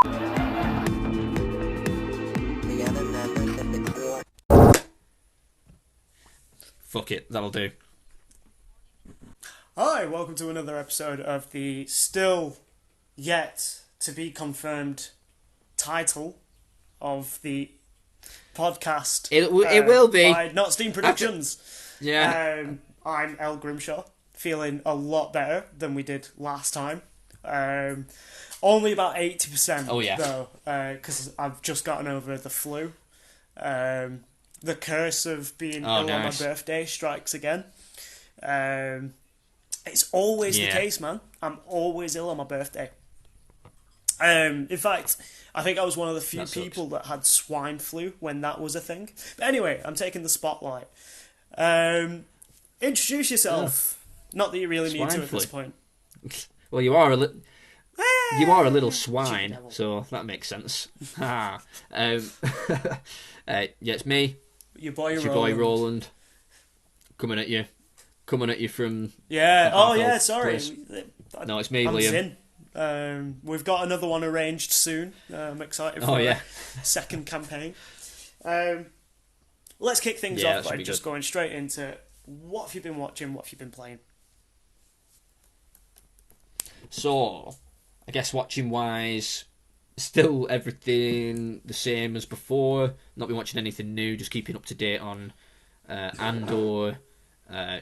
Fuck it, that'll do. Hi, welcome to another episode of the still yet to be confirmed title of the podcast. It will be by NOTSTEAM Productions. Yeah. I'm El Grimshaw, feeling a lot better than we did last time. Only about 80%. Oh yeah. Though, because I've just gotten over the flu. The curse of being ill on my birthday strikes again. It's always the case, man. I'm always ill on my birthday. In fact, I think I was one of the few people that had swine flu when that was a thing. But anyway, I'm taking the spotlight. Introduce yourself. Not that you really need to at this point. Well, you are a little swine, so that makes sense. Yeah, it's me. Your boy Roland. Coming at you from... Yeah, oh yeah, sorry. No, it's me, Liam. We've got another one arranged soon. I'm excited for the second campaign. Let's kick things off by just going straight into what have you been watching, what have you been playing? So, I guess watching-wise, still everything the same as before. Not been watching anything new, just keeping up to date on Andor,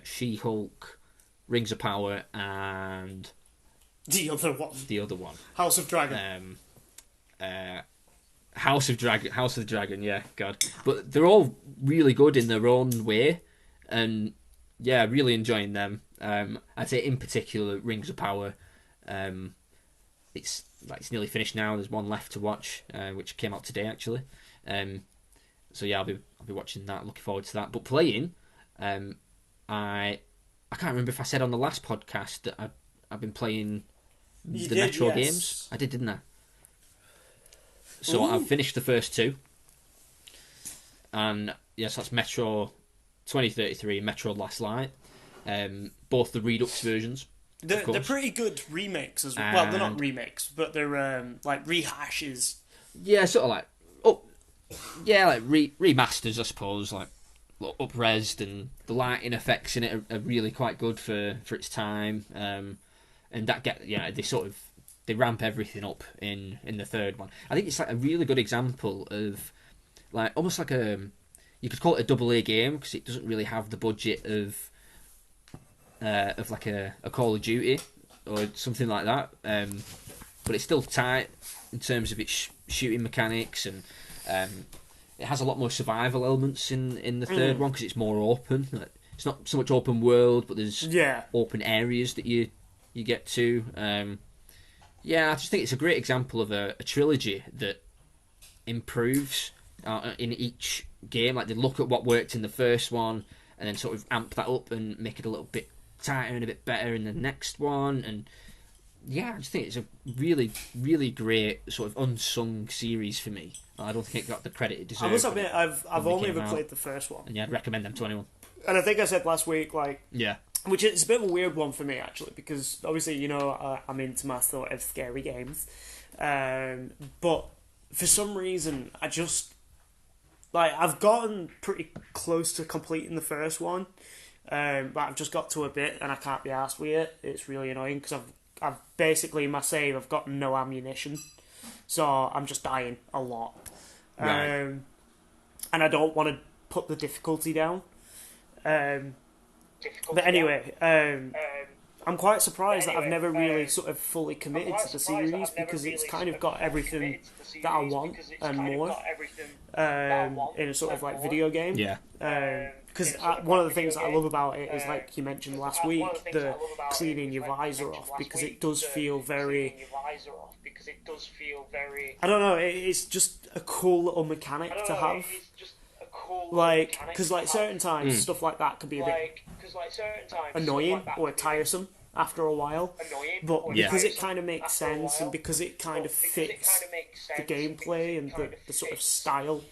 She-Hulk, Rings of Power, and... The other one. House of Dragon. House of Dragon, yeah, God. But they're all really good in their own way, and yeah, really enjoying them. I'd say in particular Rings of Power. It's nearly finished now. There's one left to watch, which came out today actually. So yeah, I'll be watching that. Looking forward to that. But playing, I can't remember if I said on the last podcast that I've been playing Metro games. I did, didn't I? So I've finished the first two, and yes, that's Metro 2033, Metro Last Light, both the Redux versions. They're pretty good remakes as well. Well, they're not remakes, but they're like rehashes. Yeah, sort of like remasters, I suppose, like up-resed, and the lighting effects in it are really quite good for its time. And they ramp everything up in the third one. I think it's like a really good example of like almost like you could call it a AA game because it doesn't really have the budget of like a Call of Duty or something like that, but it's still tight in terms of its shooting mechanics, and it has a lot more survival elements in the third one because it's more open. Like, it's not so much open world, but there's open areas that you get to. I just think it's a great example of a trilogy that improves in each game. Like they look at what worked in the first one and then sort of amp that up and make it a little bit tighter and a bit better in the next one. And yeah, I just think it's a really, really great sort of unsung series for me. I don't think it got the credit it deserves. I must admit, I've only ever played the first one, and yeah, I'd recommend them to anyone. And I think I said last week, which is a bit of a weird one for me actually, because obviously I'm into my sort of scary games, but for some reason I just I've gotten pretty close to completing the first one, but I've just got to a bit and I can't be arsed with it. It's really annoying because I've basically in my save I've got no ammunition, so I'm just dying a lot, right. And I don't want to put the difficulty down. But anyway, I'm quite surprised that I've never really sort of fully committed to the series because it's kind of got everything that I want and more in a sort of like video game. Yeah. Because one of the things that I love about it is, like you mentioned last week, the cleaning your visor off, because it does feel very... I don't know, it's just a cool little mechanic to have. Like, because like certain times stuff like that can be a bit annoying or tiresome after a while, but because it kind of makes sense and because it kind of fits the gameplay and the sort of style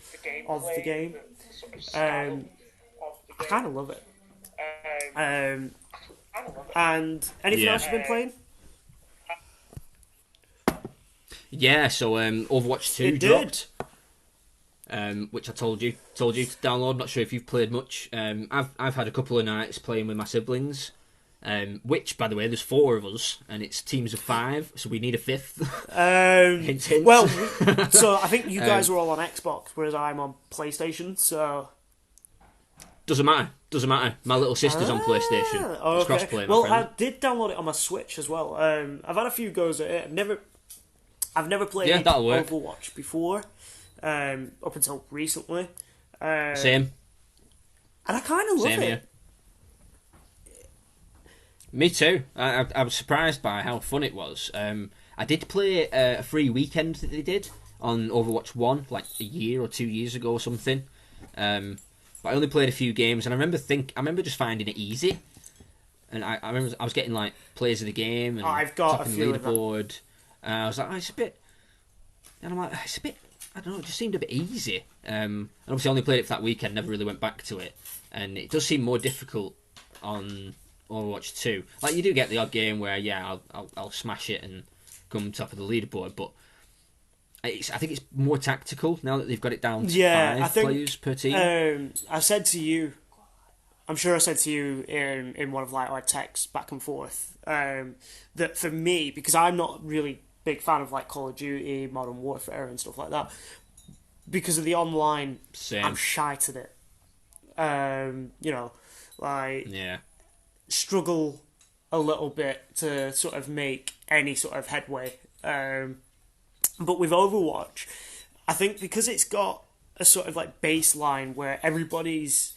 of the game, I kind of love it. And anything else you've been playing? Yeah, so Overwatch 2 dropped. Which I told you to download. Not sure if you've played much. I've had a couple of nights playing with my siblings. Which, by the way, there's 4 of us, and it's teams of 5, so we need a 5th. Hint, hint. Well, so I think you guys are all on Xbox, whereas I'm on PlayStation. So doesn't matter. My little sister's on PlayStation. Okay. It's crossplay. Well, I did download it on my Switch as well. I've had a few goes at it. I've never played Overwatch before. Up until recently. Same. And I kind of love it. Here. Me too. I was surprised by how fun it was. I did play a free weekend that they did on Overwatch 1, like a year or 2 years ago or something. But I only played a few games, and I remember just finding it easy. And I remember I was getting like players of the game and I've got topping a the few leaderboard. I was like, it's a bit. And I'm like, it's a bit. I don't know. It just seemed a bit easy. And obviously, I only played it for that weekend. Never really went back to it, and it does seem more difficult on Overwatch 2. Like, you do get the odd game where, yeah, I'll smash it and come top of the leaderboard, but I think it's more tactical now that they've got it down to 5 players per team. I said to you, I'm sure I said to you in one of like our texts back and forth, that for me, because I'm not really big fan of like Call of Duty, Modern Warfare and stuff like that, because of the online, I'm shite at it. Struggle a little bit to sort of make any sort of headway. But with Overwatch, I think because it's got a sort of like baseline where everybody's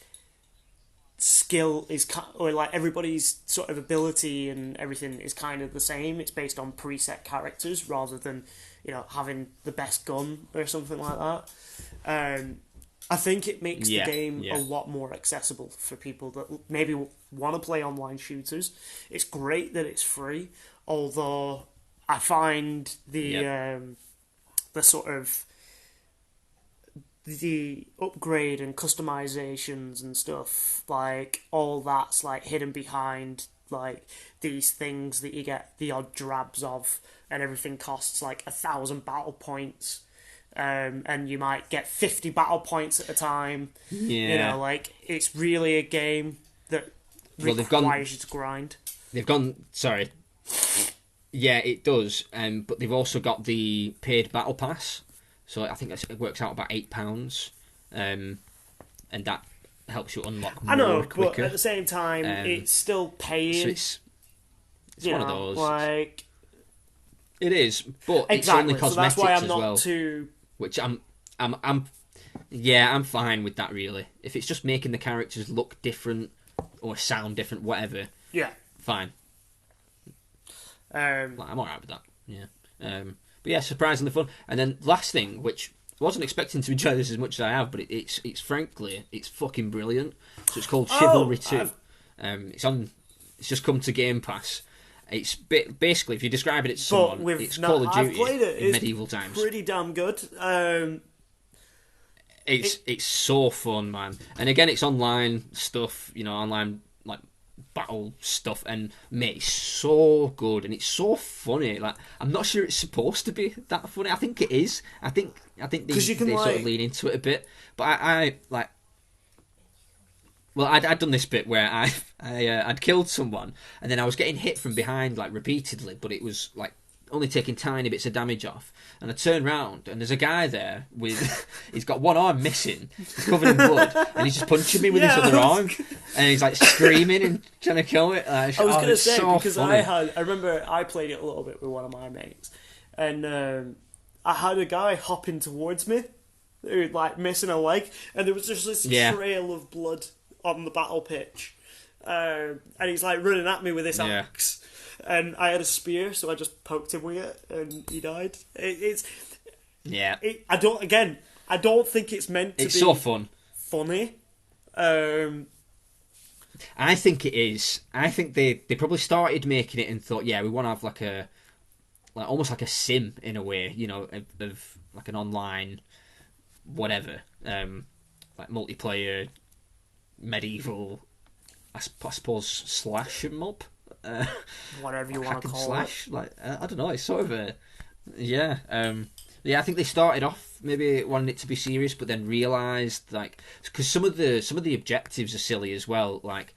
skill is, or like everybody's sort of ability and everything is kind of the same. It's based on preset characters rather than, having the best gun or something like that. I think it makes the game a lot more accessible for people that maybe want to play online shooters. It's great that it's free, although I find the sort of the upgrade and customizations and stuff, like all that's like hidden behind like these things that you get the odd drabs of, and everything costs like 1,000 battle points. And you might get 50 battle points at a time. Yeah. It's really a game that requires you to grind. They've gone... Sorry. Yeah, it does. But they've also got the paid battle pass. So I think it works out about £8. And that helps you unlock more quicker. But at the same time, it's still paying. So it's one of those. Like... It is, but it's only cosmetics, so that's why I'm not too... Which I'm fine with that, really. If it's just making the characters look different or sound different, whatever. Yeah. Fine. I'm alright with that. Yeah. But yeah, surprisingly fun. And then last thing, which I wasn't expecting to enjoy this as much as I have, but it's frankly fucking brilliant. So it's called Chivalry 2. It's just come to Game Pass. It's basically, if you describe it to someone, it's Call of Duty in medieval times. Pretty damn good. It's so fun, man. And again, it's online stuff, online like battle stuff, and mate, it's so good and it's so funny. Like, I'm not sure it's supposed to be that funny. I think it is. I think they sort of lean into it a bit. But I'd done this bit where I'd killed someone, and then I was getting hit from behind like repeatedly, but it was like only taking tiny bits of damage off. And I turn round, and there's a guy there with he's got one arm missing, covered in blood, and he's just punching me with his other arm, and he's like screaming and trying to kill me. I was going to say, so because funny. I remember I played it a little bit with one of my mates, and I had a guy hopping towards me, who like missing a leg, and there was just this trail of blood on the battle pitch, and he's like running at me with this axe, and I had a spear, so I just poked him with it, and he died. I don't think it's meant to be. It's so fun, funny. I think it is. I think they probably started making it and thought, we want to have like almost like a sim in a way, of like an online whatever, like multiplayer. Medieval, I suppose, slash 'em up. Whatever you want to call slash. Like, I don't know. It's sort of a Yeah. Yeah, I think they started off maybe wanting it to be serious, but then realised like because some of the objectives are silly as well. Like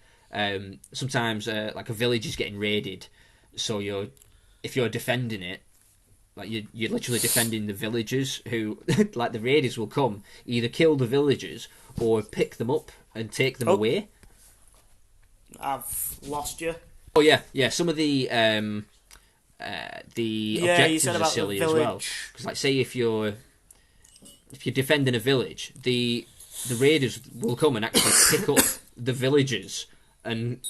sometimes like a village is getting raided, so if you're defending it, like you're literally defending the villagers who like the raiders will come either kill the villagers or pick them up and take them away. I've lost you. Oh yeah. Some of the objectives are silly as well. Because like say if you're defending a village, the raiders will come and actually pick up the villagers and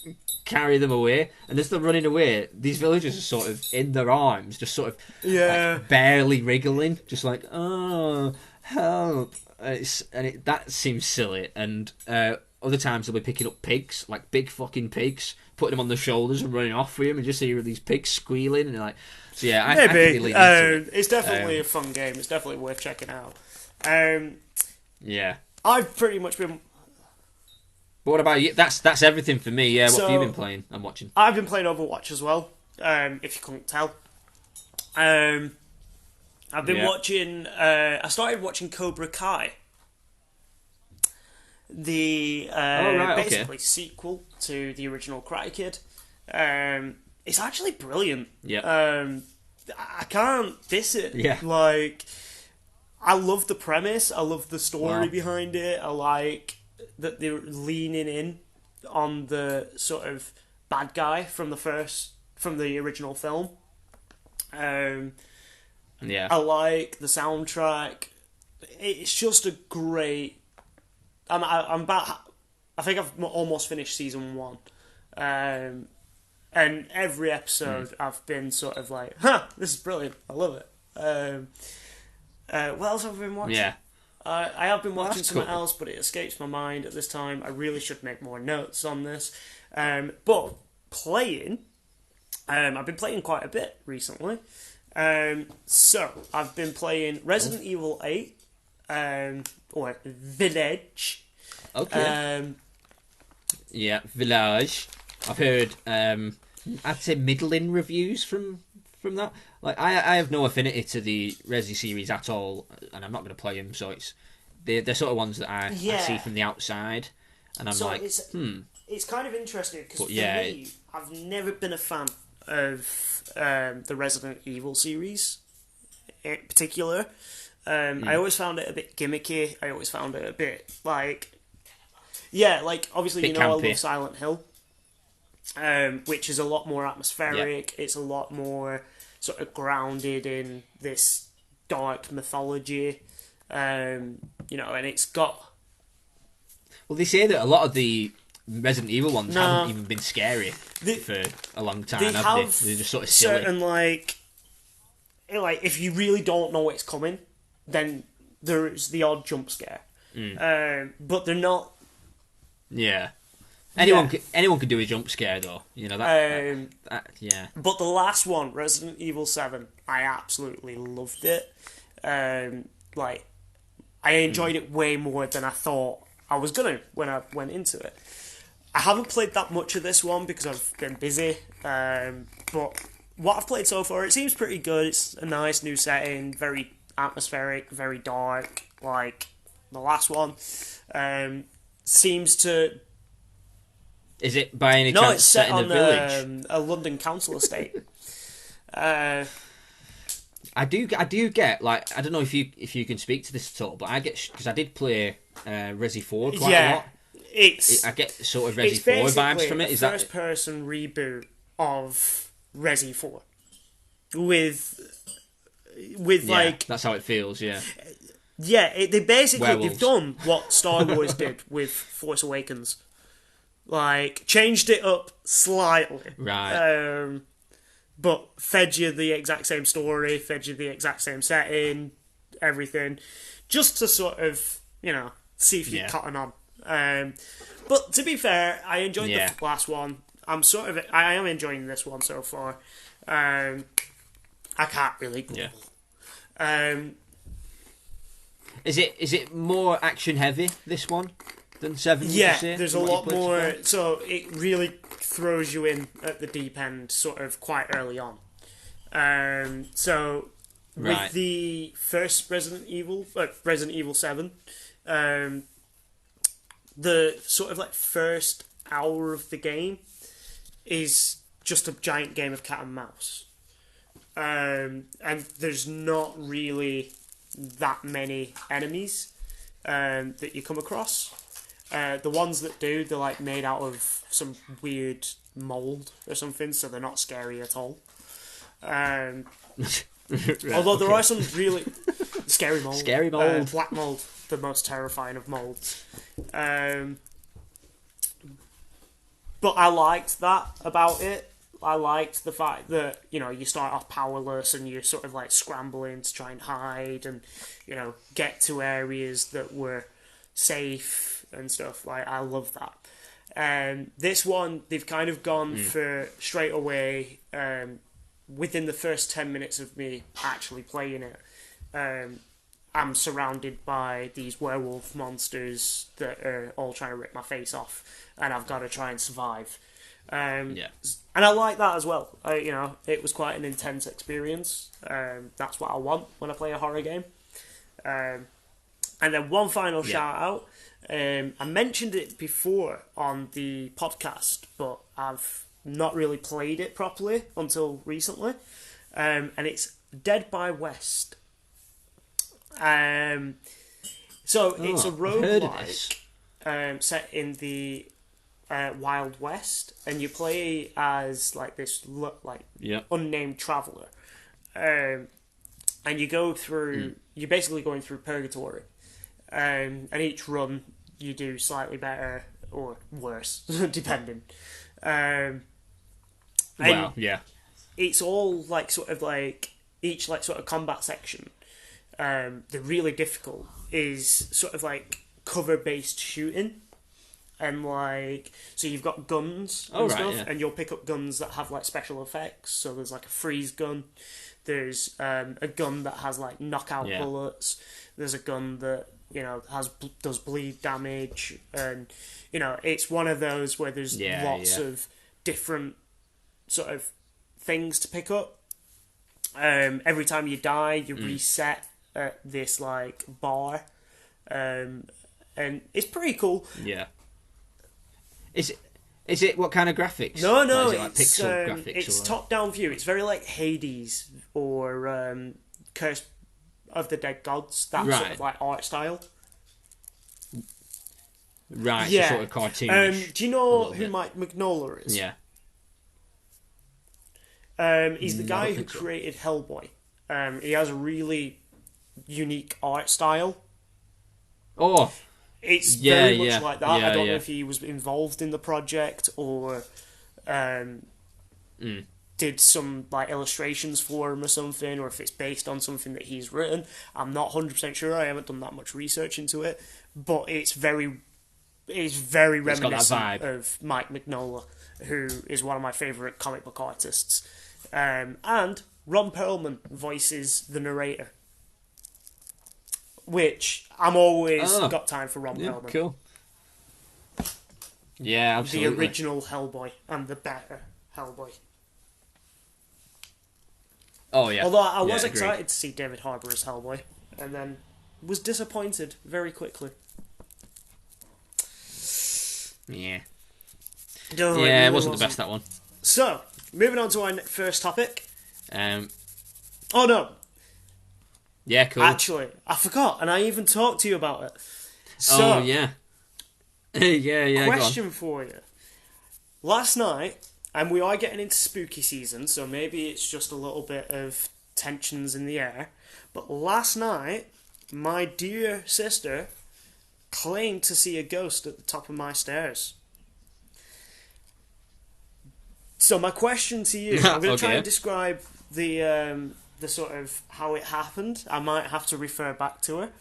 carry them away, and as they're running away, these villagers are sort of in their arms, just sort of like, barely wriggling, just like, oh, help. That seems silly. And other times they'll be picking up pigs, like big fucking pigs, putting them on their shoulders and running off with them, and just hear these pigs squealing, and like, so yeah, I maybe it's definitely a fun game. It's definitely worth checking out. Yeah, I've pretty much been. But what about you? That's everything for me. Yeah, what have you been playing and watching? I've been playing Overwatch as well. If you couldn't tell, I've been watching. I started watching Cobra Kai, the basically sequel to the original Karate Kid. It's actually brilliant. Yeah. I can't diss it. Yeah. Like, I love the premise. I love the story behind it. I like that they're leaning in on the sort of bad guy from the original film. Yeah. I like the soundtrack. It's just a great. I think I've almost finished season 1, and every episode I've been sort of like, this is brilliant. I love it. What else have I been watching? Yeah. I have been watching something else, but it escapes my mind at this time. I really should make more notes on this. But playing, I've been playing quite a bit recently. So I've been playing Resident Evil 8, or Village. Okay. Yeah, Village. I've heard, I'd say middling reviews from that. Like I have no affinity to the Resi series at all, and I'm not going to play them. So they're sort of ones that I see from the outside, and I'm It's kind of interesting because for me, I've never been a fan of the Resident Evil series in particular. I always found it a bit gimmicky. I always found it a bit like obviously bit campy. I love Silent Hill, which is a lot more atmospheric. It's a lot more sort of grounded in this dark mythology, and it's got. Well, they say that a lot of the Resident Evil ones haven't even been scary for a long time. They're just sort of silly. Certain like if you really don't know what's coming, then there's the odd jump scare, but they're not. Yeah. Anyone could do a jump scare though, that. But the last one, Resident Evil 7, I absolutely loved it. I enjoyed it way more than I thought I was gonna when I went into it. I haven't played that much of this one because I've been busy. But what I've played so far, it seems pretty good. It's a nice new setting, very atmospheric, very dark, like the last one. Seems to. Is it by any chance it's set in on a village? A London council estate. I do get like I don't know if you can speak to this at all, but I get because I did play Resi 4 quite a lot. I get sort of Resi 4 vibes from it. Is that first person reboot of Resi 4 with that's how it feels. Yeah. Yeah, they've done what Star Wars did with Force Awakens. Like, changed it up slightly. Right. But fed you the exact same story, fed you the exact same setting, everything. Just to sort of, see if you're cotton on. But to be fair, I enjoyed the last one. I am enjoying this one so far. I can't really grumble. Yeah. Is it more action heavy, this one? Than 7, yeah, there's a lot more. So it really throws you in at the deep end, sort of quite early on. So with the first Resident Evil 7, the sort of like first hour of the game is just a giant game of cat and mouse. And there's not really that many enemies that you come across. The ones that do, they're like made out of some weird mold or something, so they're not scary at all. Although there are some really scary mold. Black mold, the most terrifying of molds. But I liked that about it. I liked the fact that, you know, you start off powerless and you're sort of like scrambling to try and hide and, you know, get to areas that were safe and stuff. Like, I love that. This one, they've kind of gone for straight away, within the first 10 minutes of me actually playing it, I'm surrounded by these werewolf monsters that are all trying to rip my face off, and I've got to try and survive. And I like that as well. You know, it was quite an intense experience. That's what I want when I play a horror game. And then one final shout out. I mentioned it before on the podcast, but I've not really played it properly until recently. And it's Dead by West. So it's a roguelike set in the Wild West, and you play as like this unnamed traveller, and you go through. You're basically going through purgatory, and each run you do slightly better or worse, depending. It's all like sort of like each like sort of combat section. The really difficult is sort of like cover based shooting. And like, so you've got guns and stuff, and you'll pick up guns that have like special effects. So there's like a freeze gun, there's a gun that has like knockout bullets, there's a gun that, you know, does bleed damage, and you know, it's one of those where there's lots of different sort of things to pick up. Every time you die, you reset at this like bar, and it's pretty cool. Yeah. Is it what kind of graphics? No, like, is it like pixel graphics? It's top-down view. It's very like Hades or Curse of the Dead Gods. That sort of like art style. Right, yeah. So sort of cartoonish. Do you know who Mike Mignola is? Yeah. He's the guy who created Hellboy. He has a really unique art style. Oh. It's very much like that. I don't know if he was involved in the project or did some like illustrations for him or something, or if it's based on something that he's written. I'm not 100% sure. I haven't done that much research into it, but it's very reminiscent of Mike Mignola, who is one of my favourite comic book artists. And Ron Perlman voices the narrator, which I'm always got time for Ron Perlman. Cool. Yeah, absolutely. The original Hellboy and the better Hellboy. Oh, yeah. Although I was excited to see David Harbour as Hellboy, and then was disappointed very quickly. Yeah. It wasn't the best, that one. So, moving on to our first topic. Oh, no. Yeah, cool. Actually, I forgot, and I even talked to you about it. So, yeah. Yeah, question for you. Last night, and we are getting into spooky season, so maybe it's just a little bit of tensions in the air, but last night, my dear sister claimed to see a ghost at the top of my stairs. So my question to you, I'm going to try and describe the sort of how it happened. I might have to refer back to her.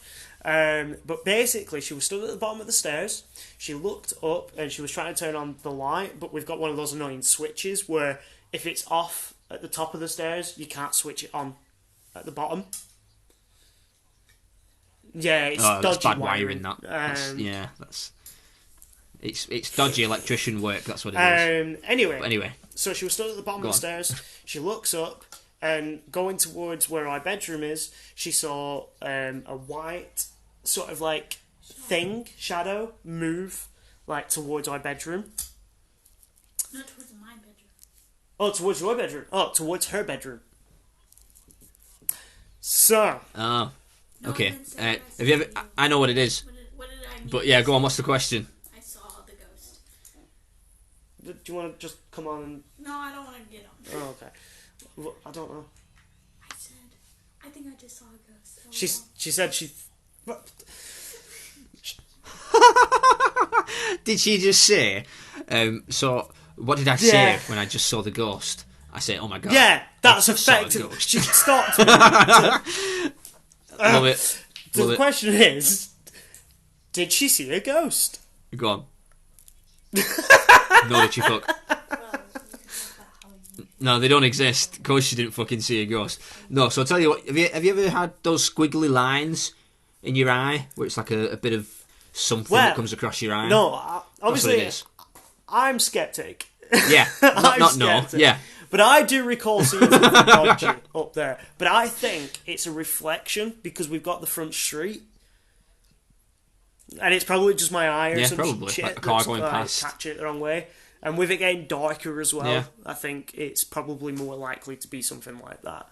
But basically, she was stood at the bottom of the stairs. She looked up and she was trying to turn on the light, but we've got one of those annoying switches where if it's off at the top of the stairs, you can't switch it on at the bottom. Yeah, it's dodgy that's bad wiring. It's dodgy electrician work. That's what it is. Anyway, so she was stood at the bottom of the stairs. She looks up and going towards where our bedroom is, she saw a white sort of like shadow move like towards our bedroom. Not towards my bedroom. Oh, towards your bedroom. Oh, towards her bedroom. So. Oh. Okay. Have you ever? I know what it is. What did I mean? But yeah, go on. What's the question? I saw the ghost. Do you want to just come on and... No, I don't want to get on. Oh, okay. Well, I don't know. I think I just saw a ghost. She said she... Did she just say? So what did I say when I just saw the ghost? I say, "Oh my god!" Yeah, that's effective. She stopped me. Love it. The question is, did she see a ghost? Go on. No, did she fuck? No, they don't exist. Of course, she didn't fucking see a ghost. No, so I'll tell you what. Have you ever had those squiggly lines in your eye where it's like a bit of something that comes across your eye? No, obviously, That's what it is. I'm skeptic. Yeah, not no. Yeah. But I do recall seeing something dodgy up there. But I think it's a reflection because we've got the front street. And it's probably just my eye or some probably. shit Like a car that's going past. catch it the wrong way. And with it getting darker as well, Yeah. I think it's probably more likely to be something like that.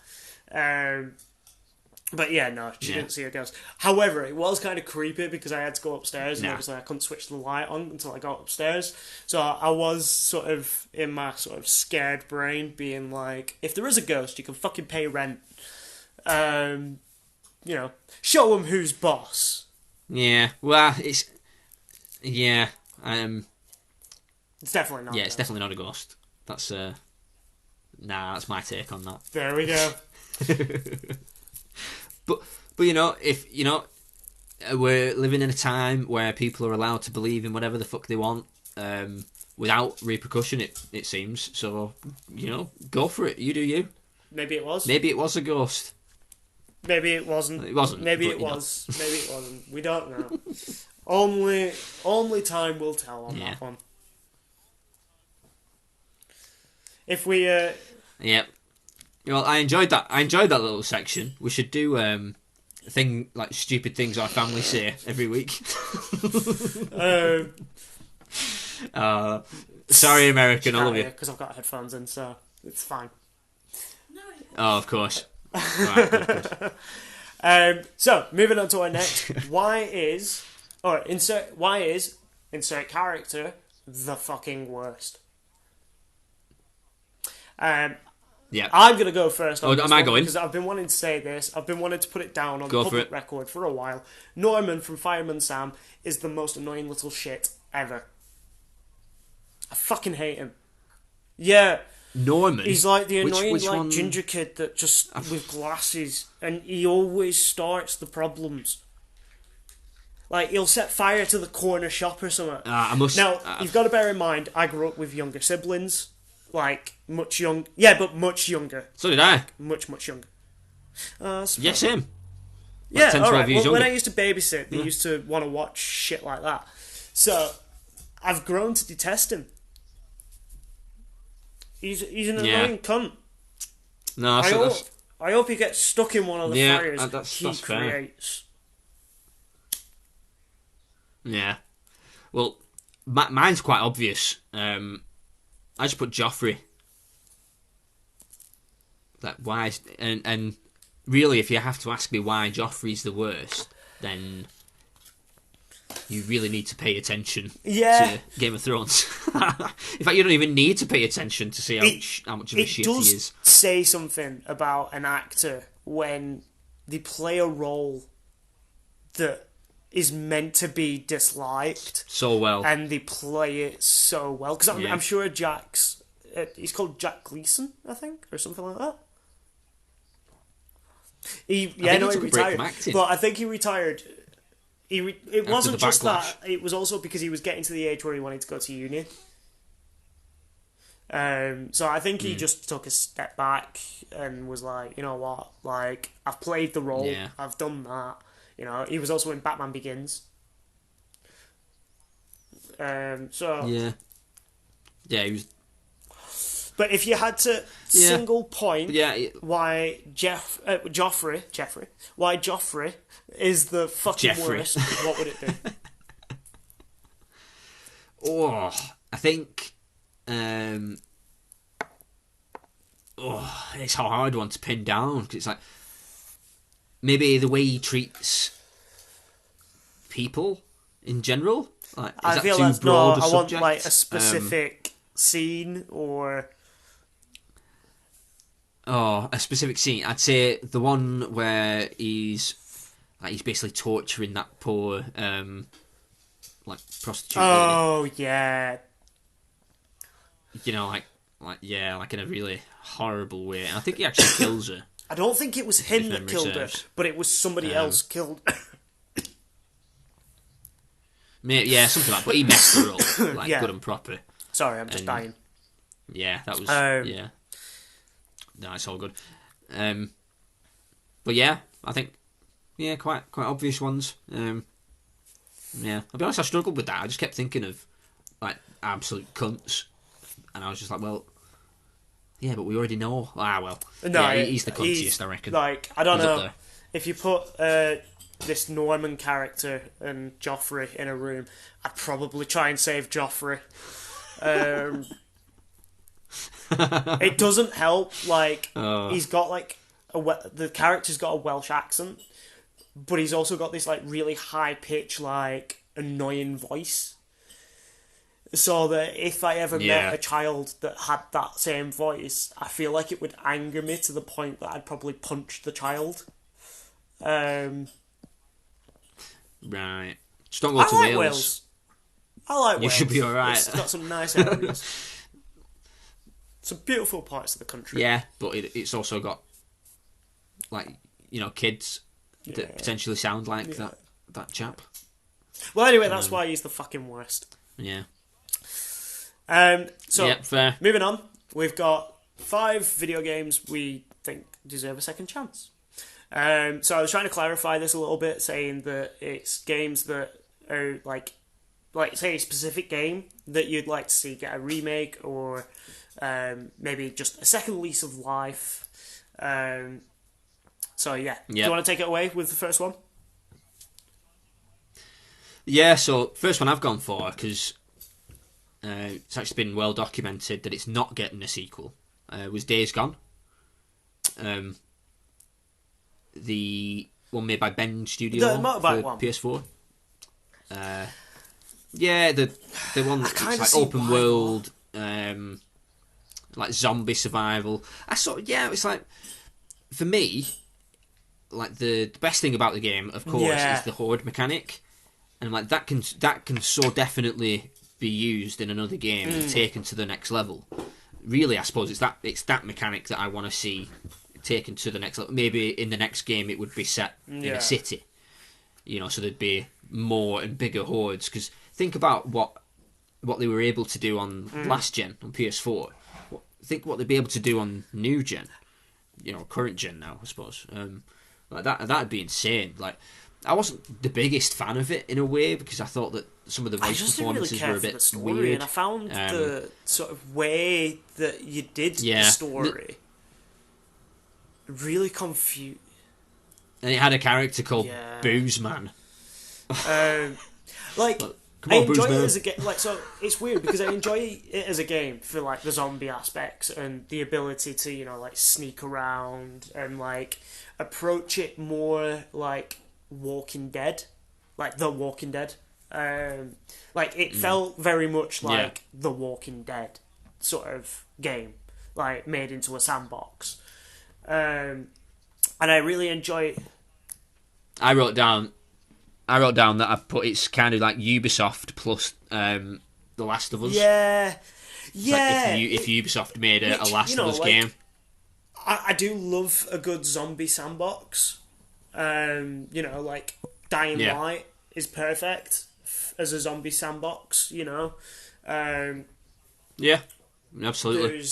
But yeah, no, she didn't see a ghost. However, it was kind of creepy because I had to go upstairs and obviously I couldn't switch the light on until I got upstairs. So I was sort of in my sort of scared brain being like, if there is a ghost, you can fucking pay rent. You know, show them who's boss. Yeah. Well, it's... Yeah. It's definitely not. Yeah, it's definitely not a ghost. That's... that's my take on that. There we go. But you know, if you know, we're living in a time where people are allowed to believe in whatever the fuck they want, without repercussion. It seems so. You know, go for it. You do you. Maybe it was. Maybe it was a ghost. Maybe it wasn't. It wasn't. Maybe it was. Maybe it wasn't. We don't know. Only time will tell on that one. If we Yep. Well, I enjoyed that. I enjoyed that little section. We should do stupid things our family say every week. Sorry, American. I love you. Because I've got headphones in, so it's fine. No. Oh, of course. Right, good. So moving on to our next. Insert character the fucking worst. Yeah. I'm going to go first on this am I one going? because I've been wanting to say this. I've been wanting to put it down on public record for a while. Norman from Fireman Sam is the most annoying little shit ever. I fucking hate him. Yeah. Norman? He's like the annoying which one? ginger kid that just with glasses, and he always starts the problems. Like, he'll set fire to the corner shop or something. You've got to bear in mind, I grew up with younger siblings. Like, much younger. So did I. Much younger. Yes, him. Yeah, 10, 12 alright. years Well, younger. when I used to babysit, they used to want to watch shit like that. So, I've grown to detest him. He's an annoying cunt. No, I hope he gets stuck in one of the fires he fair. creates. Yeah. Well, mine's quite obvious. I just put Joffrey. Why? And really, if you have to ask me why Joffrey's the worst, then you really need to pay attention to Game of Thrones. In fact, you don't even need to pay attention to see how much of a shit he is. It does say something about an actor when they play a role that is meant to be disliked so well, and they play it so well. Because I'm sure Jack's he's called Jack Gleason, I think, or something like that. He retired, but I think he retired. It wasn't just that; it was also because he was getting to the age where he wanted to go to uni. So I think he just took a step back and was like, you know what, like, I've played the role, I've done that. You know, he was also in Batman Begins. He was. But if you had to single point why Joffrey is the fucking worst, what would it be? Oh, I think... it's a hard one to pin down, because it's like... Maybe the way he treats people in general. Like, I feel too that's broad a I want subject? like a specific scene or... a specific scene. I'd say the one where he's basically torturing that poor prostitute lady. Oh yeah. You know, like in a really horrible way. And I think he actually kills her. I don't think it was him that killed her, but it was somebody else killed her. Yeah, something like that. But he messed her up, good and proper. Sorry, I'm just dying. Yeah, that was... yeah. No, it's all good. But yeah, I think... Yeah, quite obvious ones. Yeah, I'll be honest, I struggled with that. I just kept thinking of, like, absolute cunts. And I was just like, well... Yeah, but we already know. Well. No, yeah, he's the cuntiest, I reckon. Like, I don't know. If you put this Norman character and Joffrey in a room, I'd probably try and save Joffrey. It doesn't help. Like, he's got like the character's got a Welsh accent, but he's also got this like really high pitch, like annoying voice. So that if I ever met a child that had that same voice, I feel like it would anger me to the point that I'd probably punch the child. Right. Just don't go to Wales. I like Wales. You should be alright. It's got some nice areas. Some beautiful parts of the country. Yeah, but it's also got, like, kids that potentially sound like that chap. Well, anyway, that's why he's the fucking worst. Yeah. So, fair. Moving on, we've got 5 video games we think deserve a second chance. So I was trying to clarify this a little bit, saying that it's games that are like say a specific game that you'd like to see get a remake or maybe just a second lease of life. So yeah, do you want to take it away with the first one? Yeah, so first one I've gone for, because it's actually been well documented that it's not getting a sequel, was Days Gone. The one made by Ben Studio for PS4. Yeah, the one that's like open world, like zombie survival. It's like, for me, like the best thing about the game, of course, is the horde mechanic, and like that can so definitely be used in another game and taken to the next level. Really, I suppose it's that mechanic that I want to see taken to the next level. Maybe in the next game it would be set in a city, so there'd be more and bigger hordes. Because think about what they were able to do on last gen on PS4. Think what they'd be able to do on new gen, current gen now, I suppose. Like that'd be insane. Like, I wasn't the biggest fan of it in a way, because I thought that some of the voice performances were a bit weird. And I found the sort of way that you did the story really confused. And it had a character called Booze Man. I enjoy it as a game. Like, so it's weird because I enjoy it as a game for like the zombie aspects and the ability to like sneak around and like approach it more like Walking Dead, like The Walking Dead. Like it felt very much like The Walking Dead sort of game, like made into a sandbox. And I really enjoy. I wrote down that I put it's kind of like Ubisoft plus The Last of Us. Yeah. Like if Ubisoft made a Last of Us game. I do love a good zombie sandbox. Like Dying Light is perfect as a zombie sandbox. Yeah, absolutely.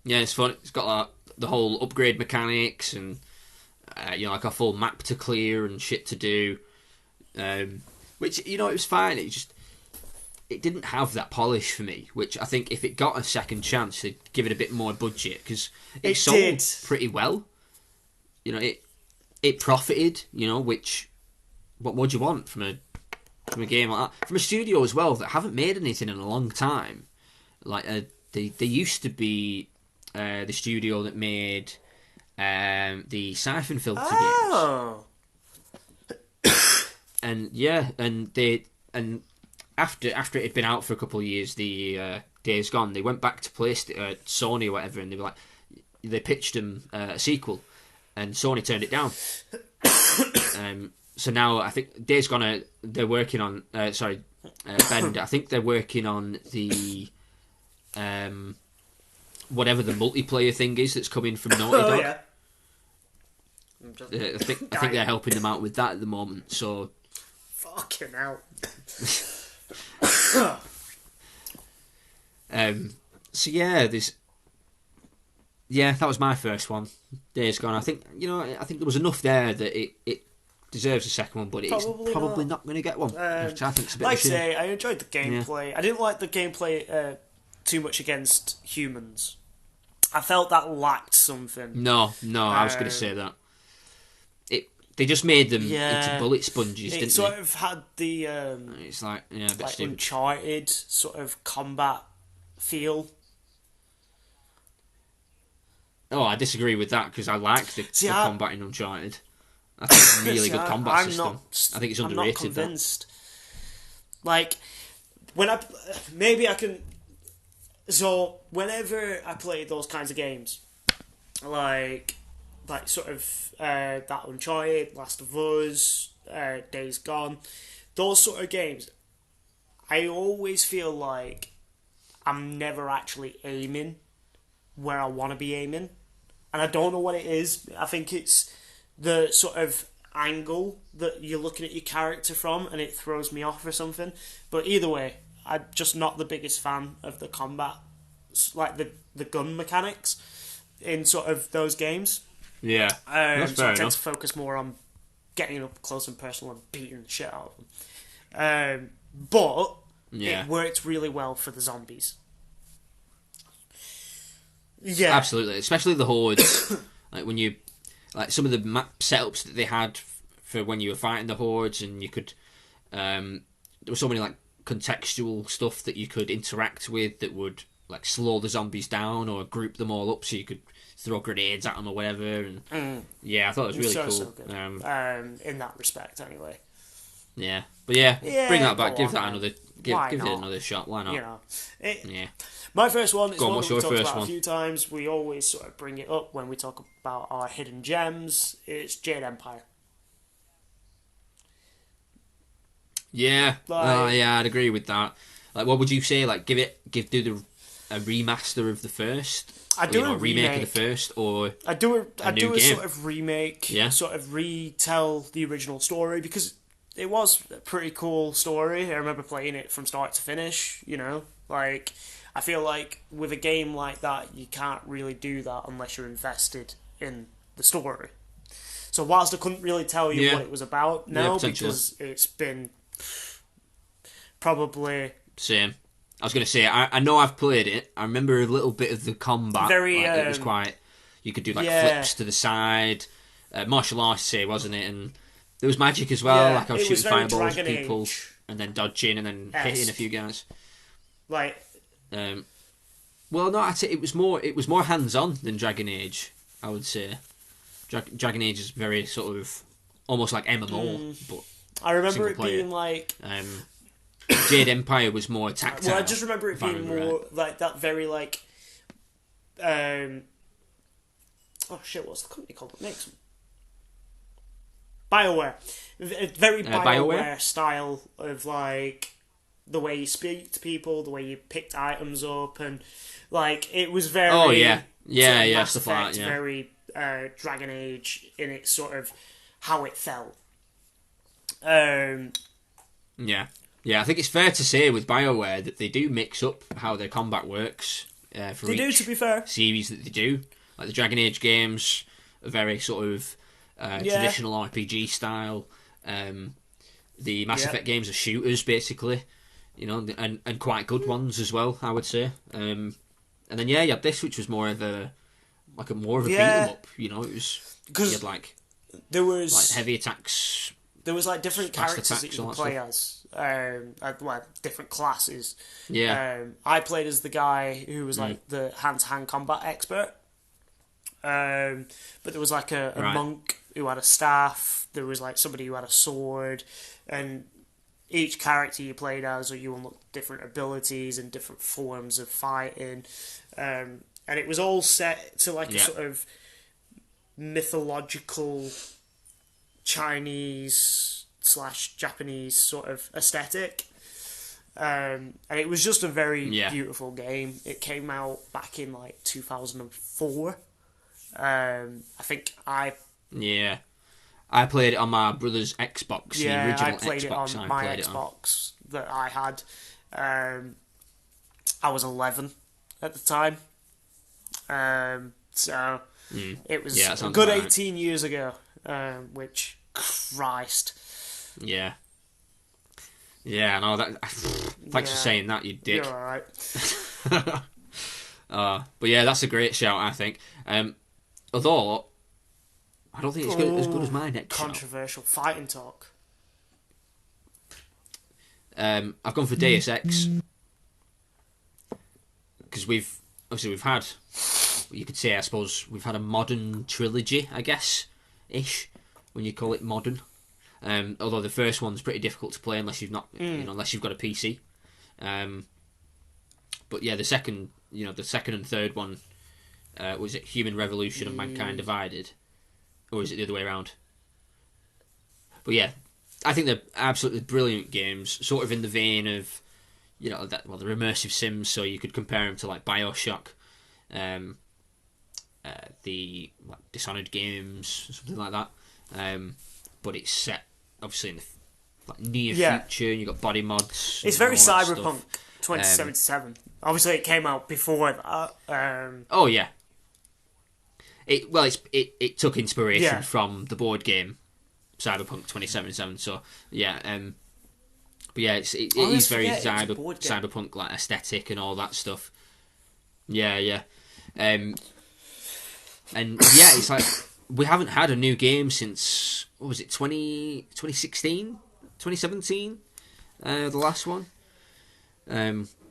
Yeah, it's fun. It's got like the whole upgrade mechanics and like a full map to clear and shit to do. Which it was fine. it didn't have that polish for me, which I think if it got a second chance, they'd give it a bit more budget, because it sold pretty well. You know, it profited. You know, which what would you want from a game like that, from a studio as well that haven't made anything in a long time? Like they used to be the studio that made the Siphon Filter games. And after it had been out for a couple of years, the Days Gone, they went back to Sony or whatever, and they were like, they pitched them a sequel, and Sony turned it down. So now I think Days Gone, they're working on Bend. I think they're working on the whatever the multiplayer thing is that's coming from Naughty Dog. Yeah. I think they're helping them out with that at the moment. So fucking hell. So yeah, that was my first one. Days Gone. I think there was enough there that it deserves a second one, but it's probably not going to get one. Which I think's a bit like of a shame. say, I enjoyed the gameplay. Yeah. I didn't like the gameplay too much against humans. I felt that lacked something. No, I was going to say that. They just made them into bullet sponges, didn't they? It sort of had the it's like a bit like stupid. Uncharted sort of combat feel. Oh, I disagree with that, because I like the combat in Uncharted. I think it's a really good combat system. I think it's underrated. I'm not convinced. Like, maybe I can. So whenever I play those kinds of games, like sort of that Uncharted, Last of Us, Days Gone, those sort of games, I always feel like I'm never actually aiming where I want to be aiming, and I don't know what it is. I think it's the sort of angle that you're looking at your character from, and it throws me off or something. But either way, I'm just not the biggest fan of the combat, like the gun mechanics in sort of those games. Yeah, that's so fair I tend enough. to focus more on getting up close and personal and beating the shit out of them. But it worked really well for the zombies. Yeah, absolutely, especially the hordes. Like some of the map setups that they had for when you were fighting the hordes, and you could there was so many like contextual stuff that you could interact with that would like slow the zombies down or group them all up so you could throw grenades at them or whatever. And I thought it was really cool. So good. In that respect, anyway. Yeah, but bring that back. Give that another. Give it another shot. Why not? You know, my first one is one that we've talked about a few times. We always sort of bring it up when we talk about our hidden gems. It's Jade Empire. Yeah, I'd agree with that. Like, what would you say? Like, do a remaster of the first? I do a remake of the first, or I do a game? sort of remake. Yeah, sort of retell the original story, because it was a pretty cool story. I remember playing it from start to finish. You know, like, I feel like with a game like that, you can't really do that unless you're invested in the story. So whilst I couldn't really tell you what it was about now, because it's been probably same. I was going to say, I know I've played it. I remember a little bit of the combat. It was quite. You could do like flips to the side, martial arts, wasn't it? And there was magic as well. Like I was shooting fireballs at people and then dodging and then hitting a few guys. Like, well, no, I'd say it was more hands-on than Dragon Age. I would say Dragon Age is very sort of almost like MMO, but I remember it being like. Jade Empire was more tactile. Well, I just remember it being more like that, very like. Oh shit! What's the company called that makes them? BioWare. Very BioWare style of like the way you speak to people, the way you picked items up, and like it was very. Oh yeah, stuff like that. Yeah. Very Dragon Age in its sort of how it felt. Yeah, I think it's fair to say with BioWare that they do mix up how their combat works for each to be fair, series that they do. Like the Dragon Age games are very sort of traditional RPG style. The Mass Effect games are shooters, basically. you know, and quite good ones as well, I would say. And then you had this, which was more of a beat 'em up. You know, it was you had like there was like heavy attacks. There was like different characters attacks, that you could play as, different classes. Yeah. I played as the guy who was like the hand-to-hand combat expert. But there was like a monk who had a staff. There was like somebody who had a sword, and each character you played as, or you unlocked different abilities and different forms of fighting. And it was all set to like a sort of mythological Chinese / Japanese sort of aesthetic. And it was just a very beautiful game. It came out back in like 2004. I think I played it on my brother's Xbox, the original I played Xbox. It on my Xbox that I had. I was 11 at the time. So it was a good 18 years ago, which, Christ. Yeah. Yeah, no, that. Thanks for saying that, you dick. You're alright. But yeah, that's a great shout, I think. Although, I don't think it's as good as my next controversial fighting talk. I've gone for Deus Ex. Because we've had, you could say, I suppose, we've had a modern trilogy, I guess, ish, when you call it modern. Although the first one's pretty difficult to play unless you've got a PC. But yeah, the second and third one, was it Human Revolution and Mankind Divided, or is it the other way around? But yeah, I think they're absolutely brilliant games, sort of in the vein of, they're immersive sims. So you could compare them to like BioShock, the Dishonored games, something like that. But it's set obviously in the near future, and you've got body mods. It's very Cyberpunk 2077. Obviously, it came out before that. Oh yeah. It took inspiration from the board game Cyberpunk 2077. So yeah, but yeah, it is very cyberpunk like aesthetic and all that stuff. Yeah. And yeah, it's like we haven't had a new game since, what was it, 2016, 2017, the last one,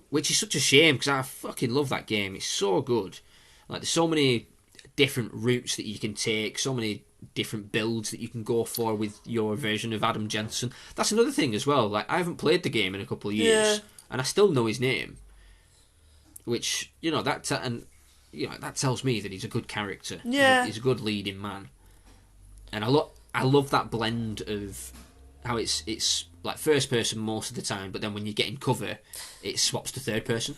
which is such a shame because I fucking love that game. It's so good. Like, there's so many different routes that you can take, so many different builds that you can go for with your version of Adam Jensen. That's another thing as well. Like, I haven't played the game in a couple of years, and I still know his name, which that tells me that he's a good character. Yeah, he's a good leading man, and I love that blend of how it's like first person most of the time, but then when you get in cover, it swaps to third person,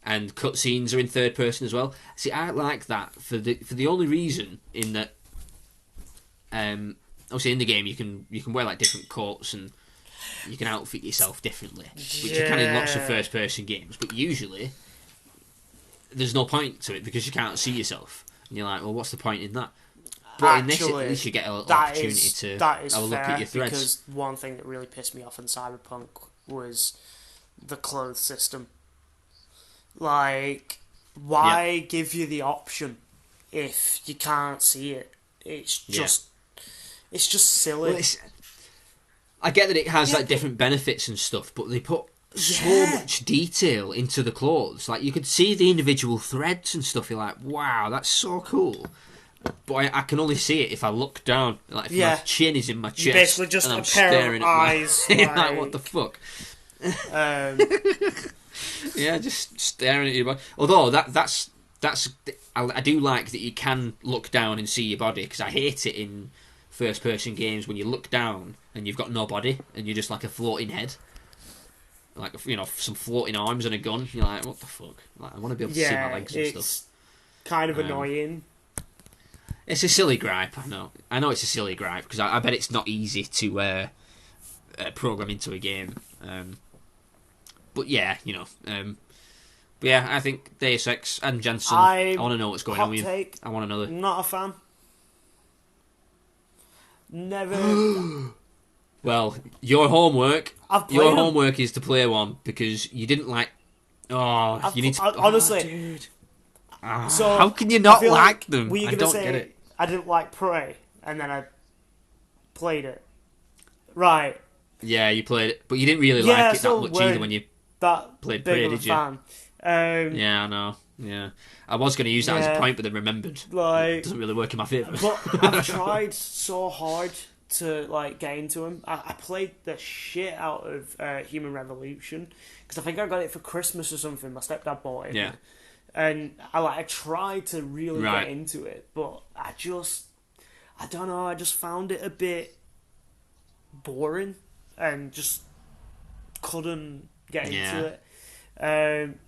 and cutscenes are in third person as well. See, I like that for the only reason in that, obviously in the game you can wear like different coats and you can outfit yourself differently, which you can in lots of first person games, but usually there's no point to it because you can't see yourself, and you're like, well, what's the point in that? But in this, at least you get a little opportunity to have a look at your threads. Because one thing that really pissed me off in Cyberpunk was the clothes system. Like, why give you the option if you can't see it? It's just silly. Well, I get that it has like different benefits and stuff, but they put so much detail into the clothes. Like, you could see the individual threads and stuff. You're like, wow, that's so cool. But I can only see it if I look down. Like, if my chin is in my chest, basically just and I'm a pair staring of eyes. like, what the fuck? Yeah, just staring at your body. Although that's I do like that you can look down and see your body, because I hate it in first person games when you look down and you've got no body and you're just like a floating head, like, some floating arms and a gun. You're like, what the fuck? Like, I want to be able to see my legs and stuff. It's kind of annoying. It's a silly gripe, I know it's a silly gripe, because I bet it's not easy to program into a game. But yeah, but yeah, I think Deus Ex and Jensen, I want to know what's going on with you. I want to know. Not a fan. Never. Well, your homework, I've played Your them. homework is to play one because you didn't like. Oh, you need to. Honestly, dude. so How can you I not feel like them? Were you I gonna don't say get it. I didn't like Prey, and then I played it. Right. Yeah, you played it, but you didn't really Yeah, like it that so much either we're when you that played big Prey, of a did you? fan. Yeah, I know. Yeah, I was going to use that as a Yeah. point, but then remembered it Like, doesn't really work in my favour. but I've tried so hard to like get into him. I played the shit out of Human Revolution because I think I got it for Christmas or something. My stepdad bought it. Yeah. And I tried to really Right. get into it, but I don't know. I just found it a bit boring and just couldn't get Yeah. into it.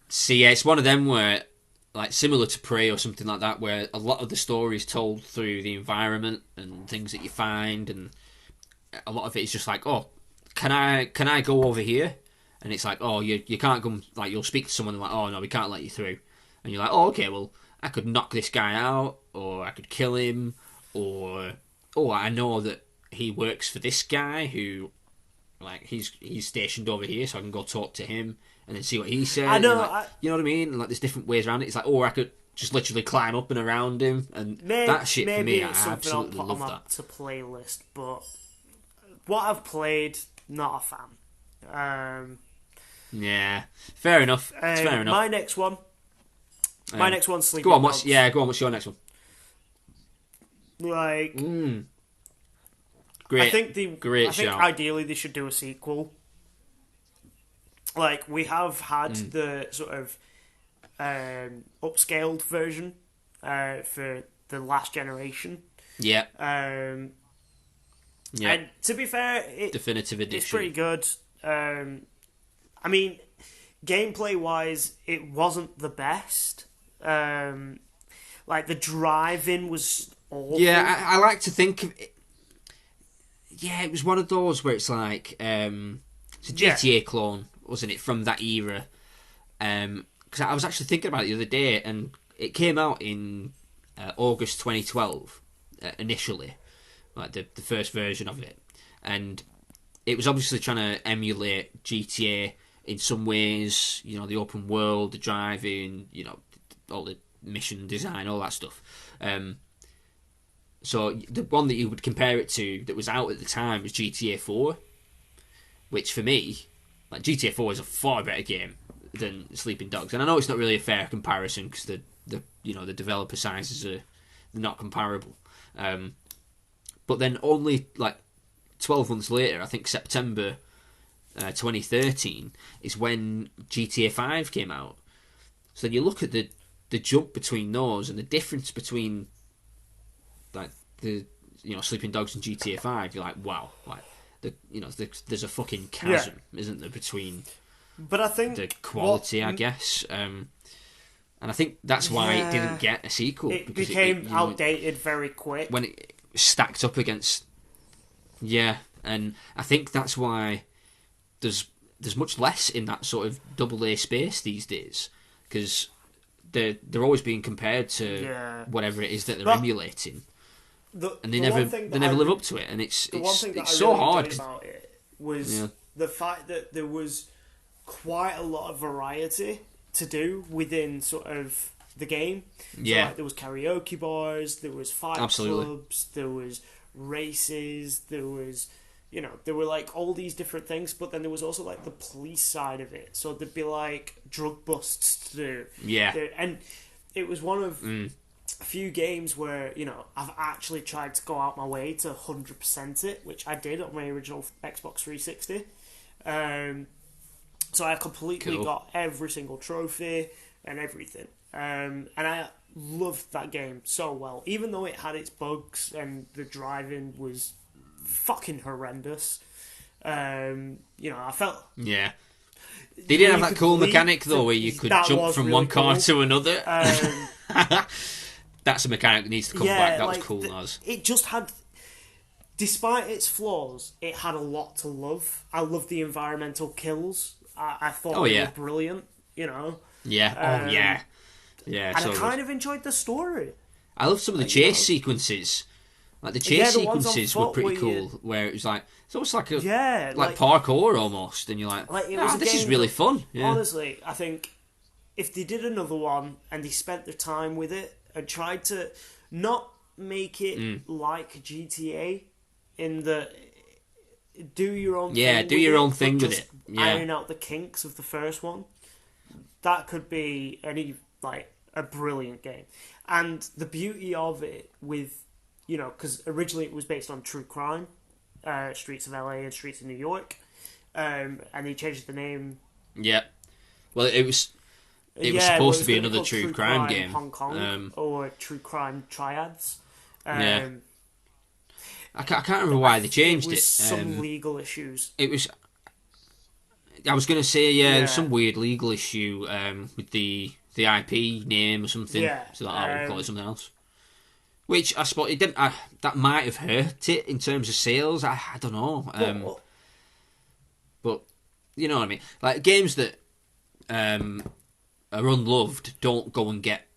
See, yeah, it's one of them where, like, similar to Prey or something like that, where a lot of the story is told through the environment and things that you find, and a lot of it is just like, oh, can I go over here? And it's like, oh, you can't come. Like, you'll speak to someone and like, oh no, we can't let you through. And you're like, oh, okay, well, I could knock this guy out, or I could kill him, or oh, I know that he works for this guy who, like, he's stationed over here, so I can go talk to him and then see what he says. I know, like, you know what I mean? And, like, there's different ways around it. It's like, or I could just literally climb up and around him, and that shit for me, I it's something I'll absolutely put love on that. to playlist, but what I've played, not a fan. Yeah, fair enough. It's fair enough. My next one. My next one's Sleeping Go on, Dogs. go on. What's your next one? Like, Great. I think great shout. ideally they should do a sequel. Like, we have had the sort of upscaled version for the last generation. Yeah. Yeah. And to be fair, Definitive edition. it's pretty good. I mean, gameplay wise, it wasn't the best. Like, the driving was awful. Yeah, I like to think of it. Yeah, it was one of those where it's like it's a GTA clone, wasn't it, from that era? Because I was actually thinking about it the other day, and it came out in August 2012 initially, like the first version of it, and it was obviously trying to emulate GTA in some ways. You know, the open world, the driving, you know, all the mission design, all that stuff. So the one that you would compare it to that was out at the time was GTA 4, which for me, like, GTA 4 is a far better game than Sleeping Dogs. And I know it's not really a fair comparison because the developer sizes are not comparable. But then only like 12 months later, I think September 2013 is when GTA 5 came out. So then you look at the jump between those and the difference between, like, the, you know, Sleeping Dogs and GTA 5. You're like, wow, like, there's a fucking chasm, isn't there, between but I think the quality, I guess. And I think that's why it didn't get a sequel. It because became outdated very quick. when it stacked up against. Yeah, and I think that's why there's much less in that sort of AA space these days, because they're always being compared to whatever it is that they're emulating, and they never live up to it, and it's so hard. About it was the fact that there was quite a lot of variety to do within sort of the game. So, like, there was karaoke bars, there was fight clubs, there was races, there was, you know, there were like all these different things, but then there was also like the police side of it. So there'd be like drug busts to do. Yeah. And it was one of a few games where, you know, I've actually tried to go out my way to 100% it, which I did on my original Xbox 360. So I completely got every single trophy and everything. And I loved that game so well, even though it had its bugs and the driving was fucking horrendous. You know, I felt... Yeah. They didn't have that cool mechanic, though, where you could jump from one car to another. That's a mechanic that needs to come back. That was cool, Naz. It just had... Despite its flaws, it had a lot to love. I loved the environmental kills. I thought they were brilliant, you know. Yeah. Yeah, and I kind of enjoyed the story. I love some of the chase sequences Like the chase the ones on sequences were foot pretty were cool, where it was like it's almost like a like parkour almost, and you're like it was this is really fun. Yeah. Honestly, I think if they did another one and they spent their time with it and tried to not make it like GTA, in the do your own thing do your with own it, thing but with just it. Yeah. iron out the kinks of the first one. That could be a brilliant game. And the beauty of it with, because originally it was based on true crime, Streets of LA and Streets of New York, and they changed the name. Yeah. Well, it was supposed to be another true crime game. Hong Kong, or True Crime Triads. Yeah. I can't remember why they changed it. Some legal issues. It was. I was going to say, there's some weird legal issue with the IP name or something. Yeah. So I'll call it something else. Which I suppose it didn't. That might have hurt it in terms of sales. I don't know. But you know what I mean. Like games that are unloved don't go and get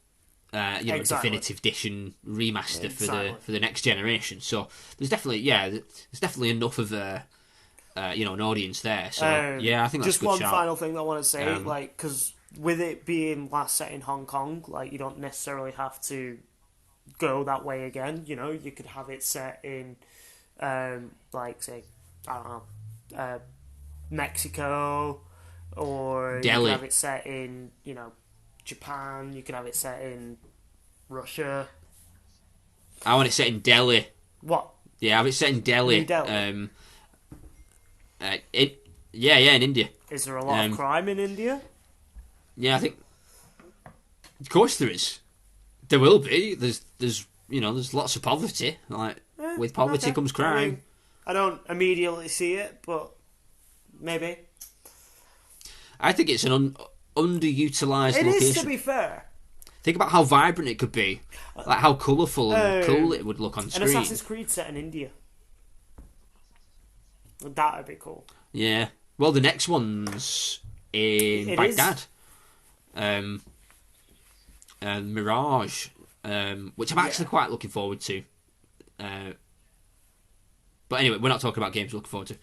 definitive edition remaster for the next generation. So there's definitely enough of an audience there. So I think that's just a good one shout. final thing that I want to say, because with it being last set in Hong Kong, you don't necessarily have to go that way again. You could have it set in, say, I don't know, Mexico, or Delhi. You could have it set in, Japan. You could have it set in Russia. I want it set in Delhi. What? Yeah, have it set in Delhi. In Delhi? In India. Is there a lot of crime in India? Yeah, I think. Of course there is. There will be. There's lots of poverty. With poverty comes crime. I don't immediately see it, but maybe. I think it's an underutilized location. It is, to be fair. Think about how vibrant it could be, like how colourful and cool it would look on screen. An Assassin's Creed set in India. That would be cool. Yeah. Well, the next one's in Baghdad. Mirage, which I'm actually quite looking forward to. But anyway, we're not talking about games we're looking forward to.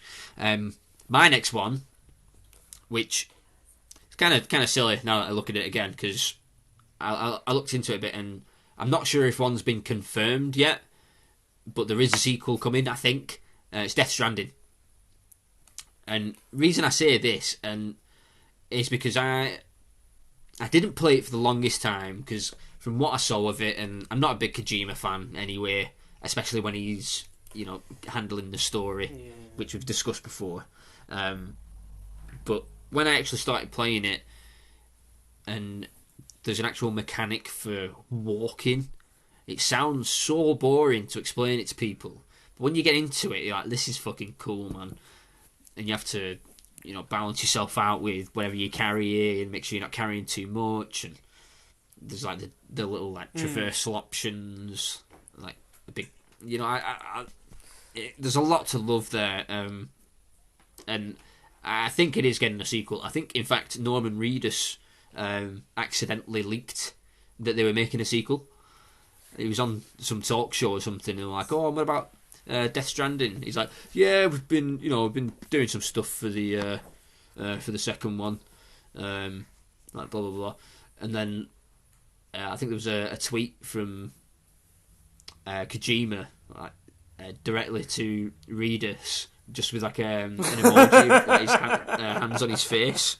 My next one, which is kind of silly now that I look at it again, because I looked into it a bit and I'm not sure if one's been confirmed yet, but there is a sequel coming, I think. It's Death Stranding. And reason I say this is because I didn't play it for the longest time, because from what I saw of it, and I'm not a big Kojima fan anyway, especially when he's handling the story, which we've discussed before. But when I actually started playing it, and there's an actual mechanic for walking, it sounds so boring to explain it to people. But when you get into it, you're like, this is fucking cool, man. And you have to, balance yourself out with whatever you carry and make sure you're not carrying too much. And there's like the little traversal options, like a big, there's a lot to love there. And I think it is getting a sequel. I think, in fact, Norman Reedus accidentally leaked that they were making a sequel. He was on some talk show or something, and they were like, "Oh, what about Death Stranding?" He's like, "Yeah, we've been doing some stuff for the second one, like blah blah blah." And then I think there was a tweet from Kojima, directly to Reedus, just with like an emoji with like, his hands on his face.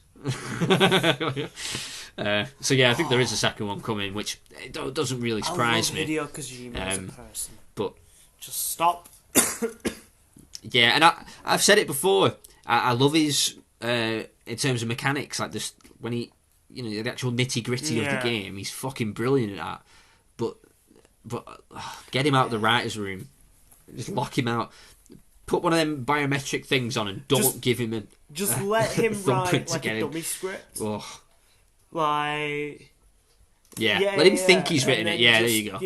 So yeah, I think there is a second one coming, which doesn't really surprise me. Hideo Kojima as a person, but just stop. Yeah, and I've said it before. I love his in terms of mechanics, like this when he, the actual nitty gritty of the game. He's fucking brilliant at that. But get him out of the writers' room, just lock him out. Put one of them biometric things on and don't give him a. Just let him write like a dummy script. Oh. Like. Let him think he's written it. Yeah, there you go.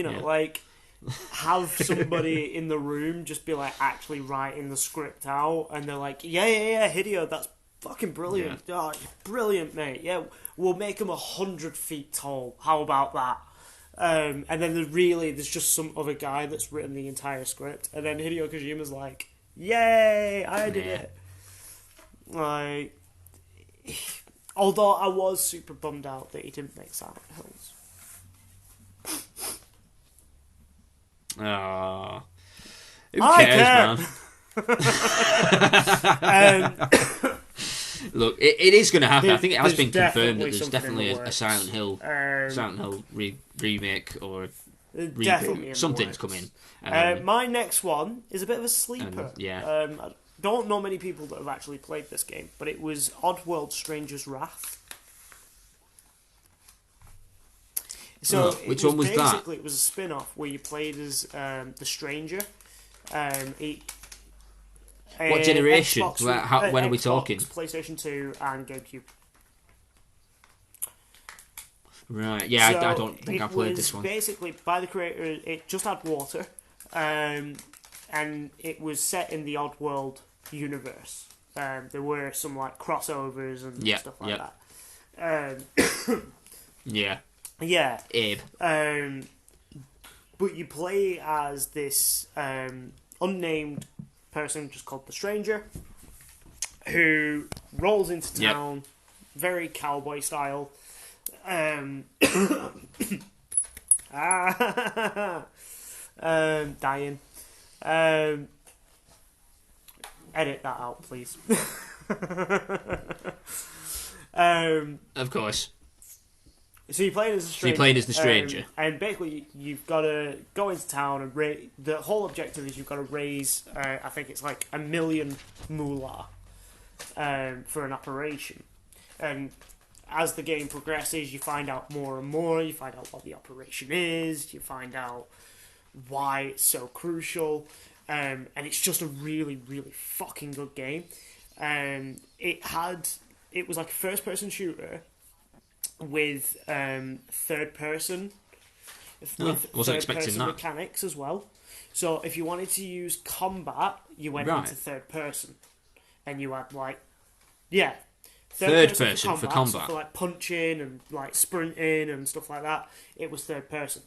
Have somebody in the room just be actually writing the script out, and they're like, yeah, Hideo, that's fucking brilliant. Oh, brilliant, mate. Yeah, we'll make him 100 feet tall. How about that? And then there's just some other guy that's written the entire script, and then Hideo Kojima's like, "Yay, I did it!" Like, although I was super bummed out that he didn't make Silent Hills. Who cares, man? Look, it is going to happen. I think it has been confirmed that there's definitely a Silent Hill remake or reboot. Something's coming. My next one is a bit of a sleeper. I don't know many people that have actually played this game, but it was Oddworld Stranger's Wrath. So which one was that? Basically, it was a spin-off where you played as the Stranger. What generation? Xbox, when are we Xbox, talking? PlayStation 2 and GameCube. Right, yeah, so I don't think I played this one. Basically, by the creator, it just had water, and it was set in the Oddworld universe. There were some like crossovers and stuff like that. Yeah. Abe. But you play as this unnamed person just called the Stranger, who rolls into town, very cowboy style. Dying. Edit that out, please. Of course. So you're playing as the Stranger. And basically you've got to go into town and the whole objective is you've got to raise, I think it's like 1 million moolah for an operation. And as the game progresses, you find out more and more. You find out what the operation is. You find out why it's so crucial. And it's just a really, really fucking good game. It was like a first-person shooter with third person wasn't expecting that. mechanics as well. So if you wanted to use combat, you went into third person, and you had third person for combat. So for like punching and like sprinting and stuff like that, it was third person.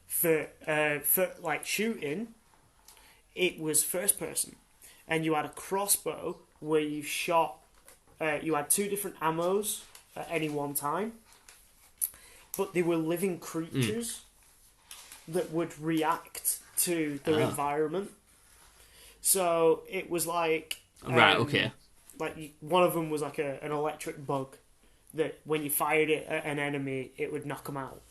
For like shooting, it was first person, and you had a crossbow where you shot. You had 2 different ammos at any one time, but they were living creatures that would react to their environment. So it was like like one of them was like an electric bug that when you fired it at an enemy, it would knock them out.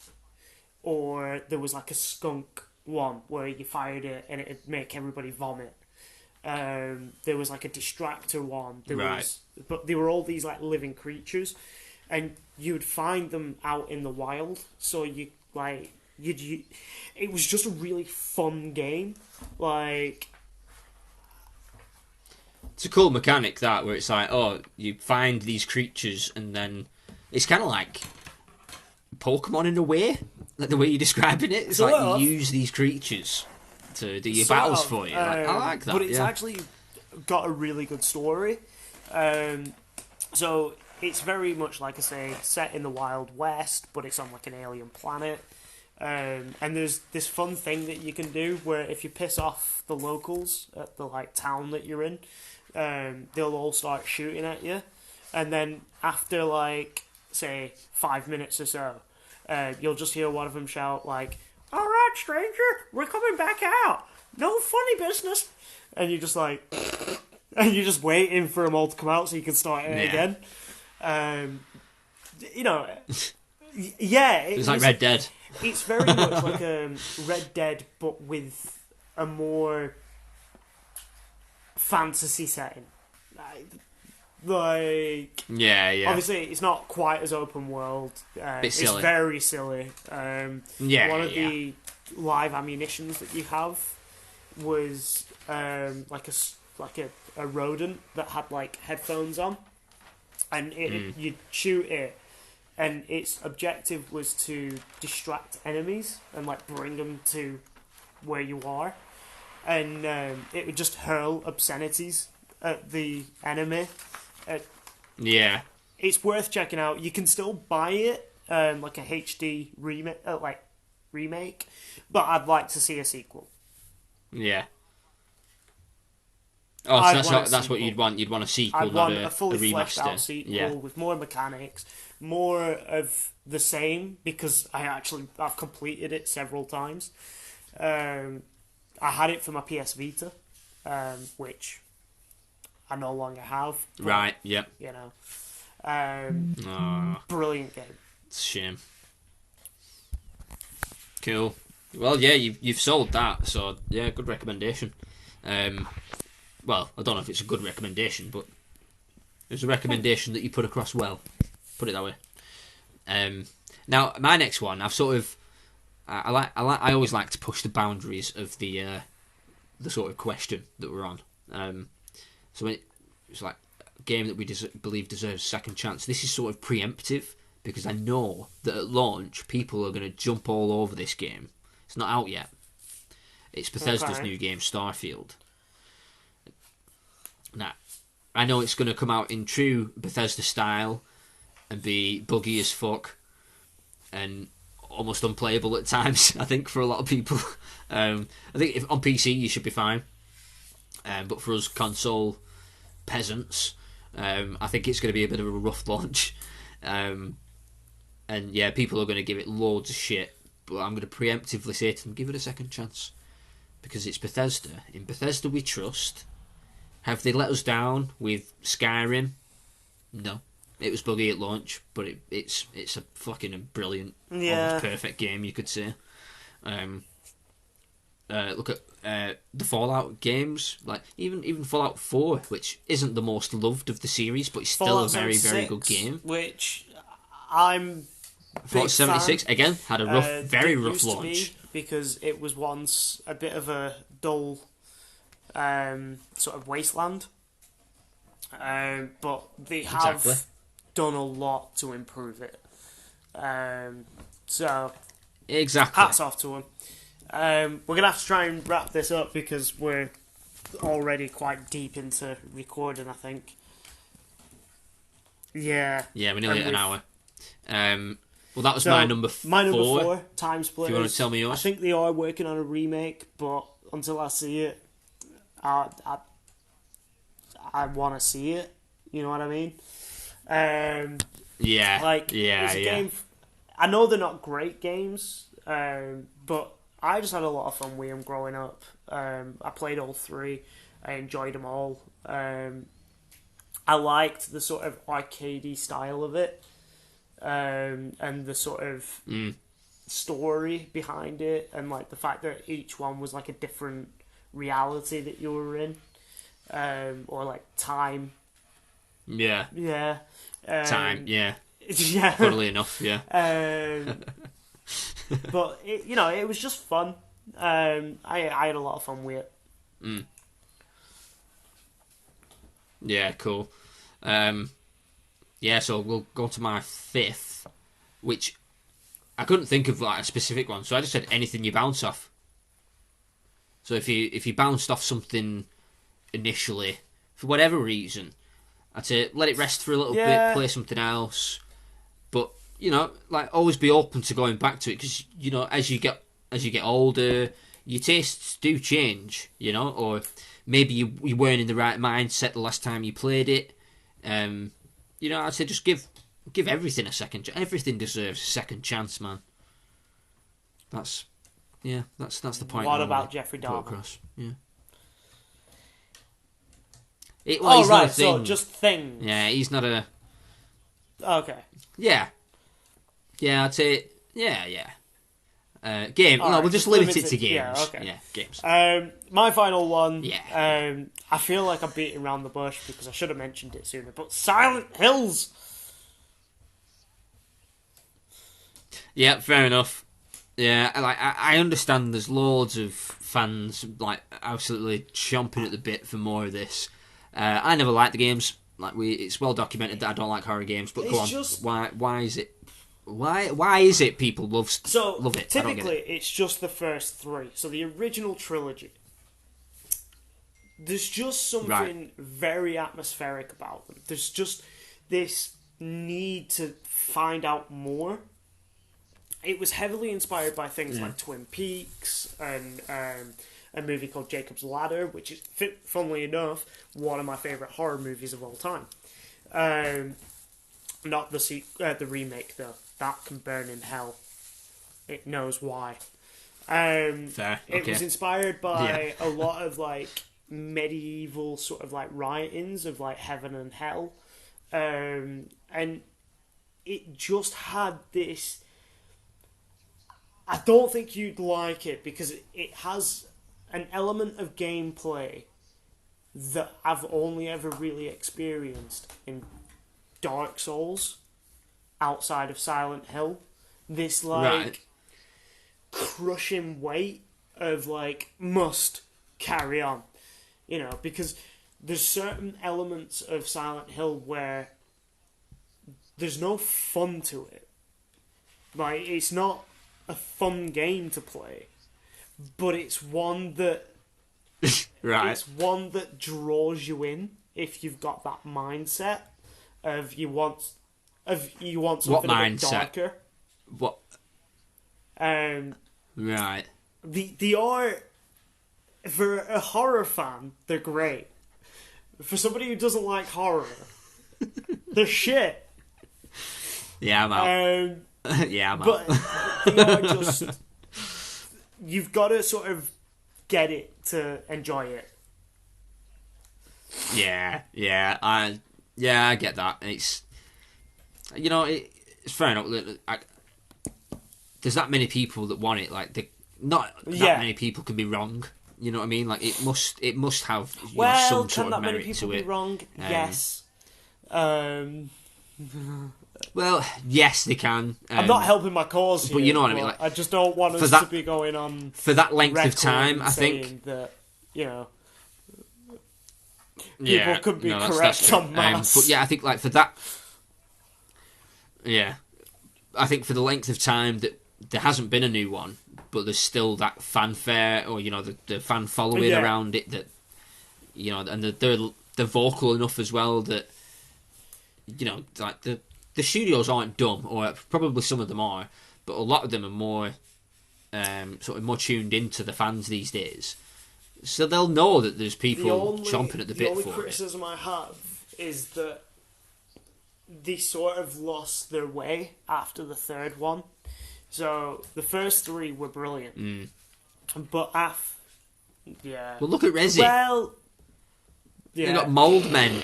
Or there was like a skunk one where you fired it and it'd make everybody vomit. There was like a distractor one. But they were all these like living creatures, and you'd find them out in the wild. So it was just a really fun game. Like, it's a cool mechanic that where it's like, you find these creatures and then it's kind of like Pokemon in a way, like the way you're describing it. It's like you use these creatures to do your battles for you. I like that. But it's actually got a really good story. So it's very much, like I say, set in the Wild West, but it's on like an alien planet. And there's this fun thing that you can do where if you piss off the locals at the like town that you're in, they'll all start shooting at you. And then after like, say, 5 minutes or so, you'll just hear one of them shout like, "Alright, stranger, we're coming back out. No funny business." And you're just like, and you're just waiting for them all to come out so you can start it again. It's like Red Dead. It's very much like Red Dead, but with a more fantasy setting. Obviously, it's not quite as open world. It's very silly. One of the live ammunitions that you have was like a rodent that had like headphones on, and you'd shoot it, and its objective was to distract enemies and like bring them to where you are, and it would just hurl obscenities at the enemy. It's worth checking out. You can still buy it, like a HD remake, remake, but I'd like to see a sequel. Yeah. Oh, so that's what you'd want. You'd want a sequel, I'd not want a fully fleshed out sequel with more mechanics, more of the same, because I've completed it several times. I had it for my PS Vita, which I no longer have. But, right. Yep. You know, brilliant game. It's a shame. Cool. Well, yeah, you've sold that, so yeah, good recommendation. Well, I don't know if it's a good recommendation, but it's a recommendation that you put across well. Put it that way. Now, my next one, I've sort of, I always like to push the boundaries of the sort of question that we're on. So it's like a game that we believe deserves a second chance. This is sort of preemptive because I know that at launch people are going to jump all over this game. It's not out yet. It's Bethesda's new game, Starfield. Now, I know it's going to come out in true Bethesda style and be buggy as fuck and almost unplayable at times, I think, for a lot of people. I think if on PC you should be fine. But for us console peasants, I think it's going to be a bit of a rough launch. And yeah, people are going to give it loads of shit. But I'm going to preemptively say to them, give it a second chance. Because it's Bethesda. In Bethesda we trust. Have they let us down with Skyrim? No. It was buggy at launch, but it's a fucking brilliant, almost perfect game, you could say. Look at the Fallout games, like even Fallout 4, which isn't the most loved of the series, but it's still Fallout a very, 76, very good game. Which I'm Fallout 76 again had a rough, very rough launch because it was once a bit of a dull sort of wasteland, but they have done a lot to improve it. So exactly, hats off to them. We're gonna have to try and wrap this up because we're already quite deep into recording, I think. Yeah, we're nearly at an hour. Well, that was my number 4. My number 4, Time Splitters. If you want to tell me yours, I think they are working on a remake, but until I see it, I want to see it. You know what I mean? It's a game. I know they're not great games, but I just had a lot of fun with them growing up. I played all 3. I enjoyed them all. I liked the sort of arcadey style of it, and the sort of story behind it, and like the fact that each one was like a different reality that you were in, or like time. Yeah. Time. Yeah. Yeah. Funnily enough. Yeah. But it was just fun. I had a lot of fun with it. Yeah, cool. So we'll go to my 5th, which I couldn't think of like a specific one, so I just said anything you bounce off. So if you bounced off something initially for whatever reason, I'd say let it rest for a little bit, play something else. But like always be open to going back to it because as you get older, your tastes do change. Or maybe you weren't in the right mindset the last time you played it. I'd say just give everything a second. Everything deserves a second chance, man. That's the point. What about Jeffrey Dahmer? Yeah. So just things. Yeah, he's not a. Okay. Yeah, I'd say yeah. Game. All right, we'll just limit it to games. Yeah, okay. Yeah, games. My final one. Yeah. I feel like I'm beating around the bush because I should have mentioned it sooner. But Silent Hills. Yeah, fair enough. Yeah, I understand. There's loads of fans like absolutely chomping at the bit for more of this. I never liked the games. It's well documented that I don't like horror games. But go on, why is it? Why is it people love it? Typically, it's just the first 3. So the original trilogy. There's just something very atmospheric about them. There's just this need to find out more. it was heavily inspired by things like Twin Peaks and a movie called Jacob's Ladder, which is, funnily enough, one of my favourite horror movies of all time. Not the remake, though. That can burn in hell. It knows why. Fair. It was inspired by a lot of like medieval sort of like writings of like heaven and hell, and it just had this. I don't think you'd like it because it has an element of gameplay that I've only ever really experienced in Dark Souls outside of Silent Hill. This like crushing weight of like must carry on, you know, because there's certain elements of Silent Hill where there's no fun to it. Like, it's not a fun game to play, but it's one that it's one that draws you in if you've got that mindset of you want something a bit darker. What? Right. The art, for a horror fan, they're great. For somebody who doesn't like horror, they're shit. Yeah, I'm out. Yeah, I'm but out. They are just... You've got to sort of get it to enjoy it. Yeah, I get that. It's, you know, it's fair enough. There's that many people that want it. Like, not that many people can be wrong. You know what I mean? Like, it must have some sort of merit to it. Can that many people be wrong? Yes. Well, yes, they can. I'm not helping my cause here, but you know what I mean. Like, I just don't want us to be going on for that length of time. I think that, you know, people could be correct on maths. But yeah, I think like for that. Yeah, I think for the length of time that there hasn't been a new one, but there's still that fanfare or the fan following around it, that and they're vocal enough as well that like the studios aren't dumb, or probably some of them are, but a lot of them are more sort of more tuned into the fans these days, so they'll know that there's people chomping at the bit for it. The only criticism I have is that they sort of lost their way after the third one. So the first three were brilliant, but well, look at Resi. Well, yeah, they got mold men,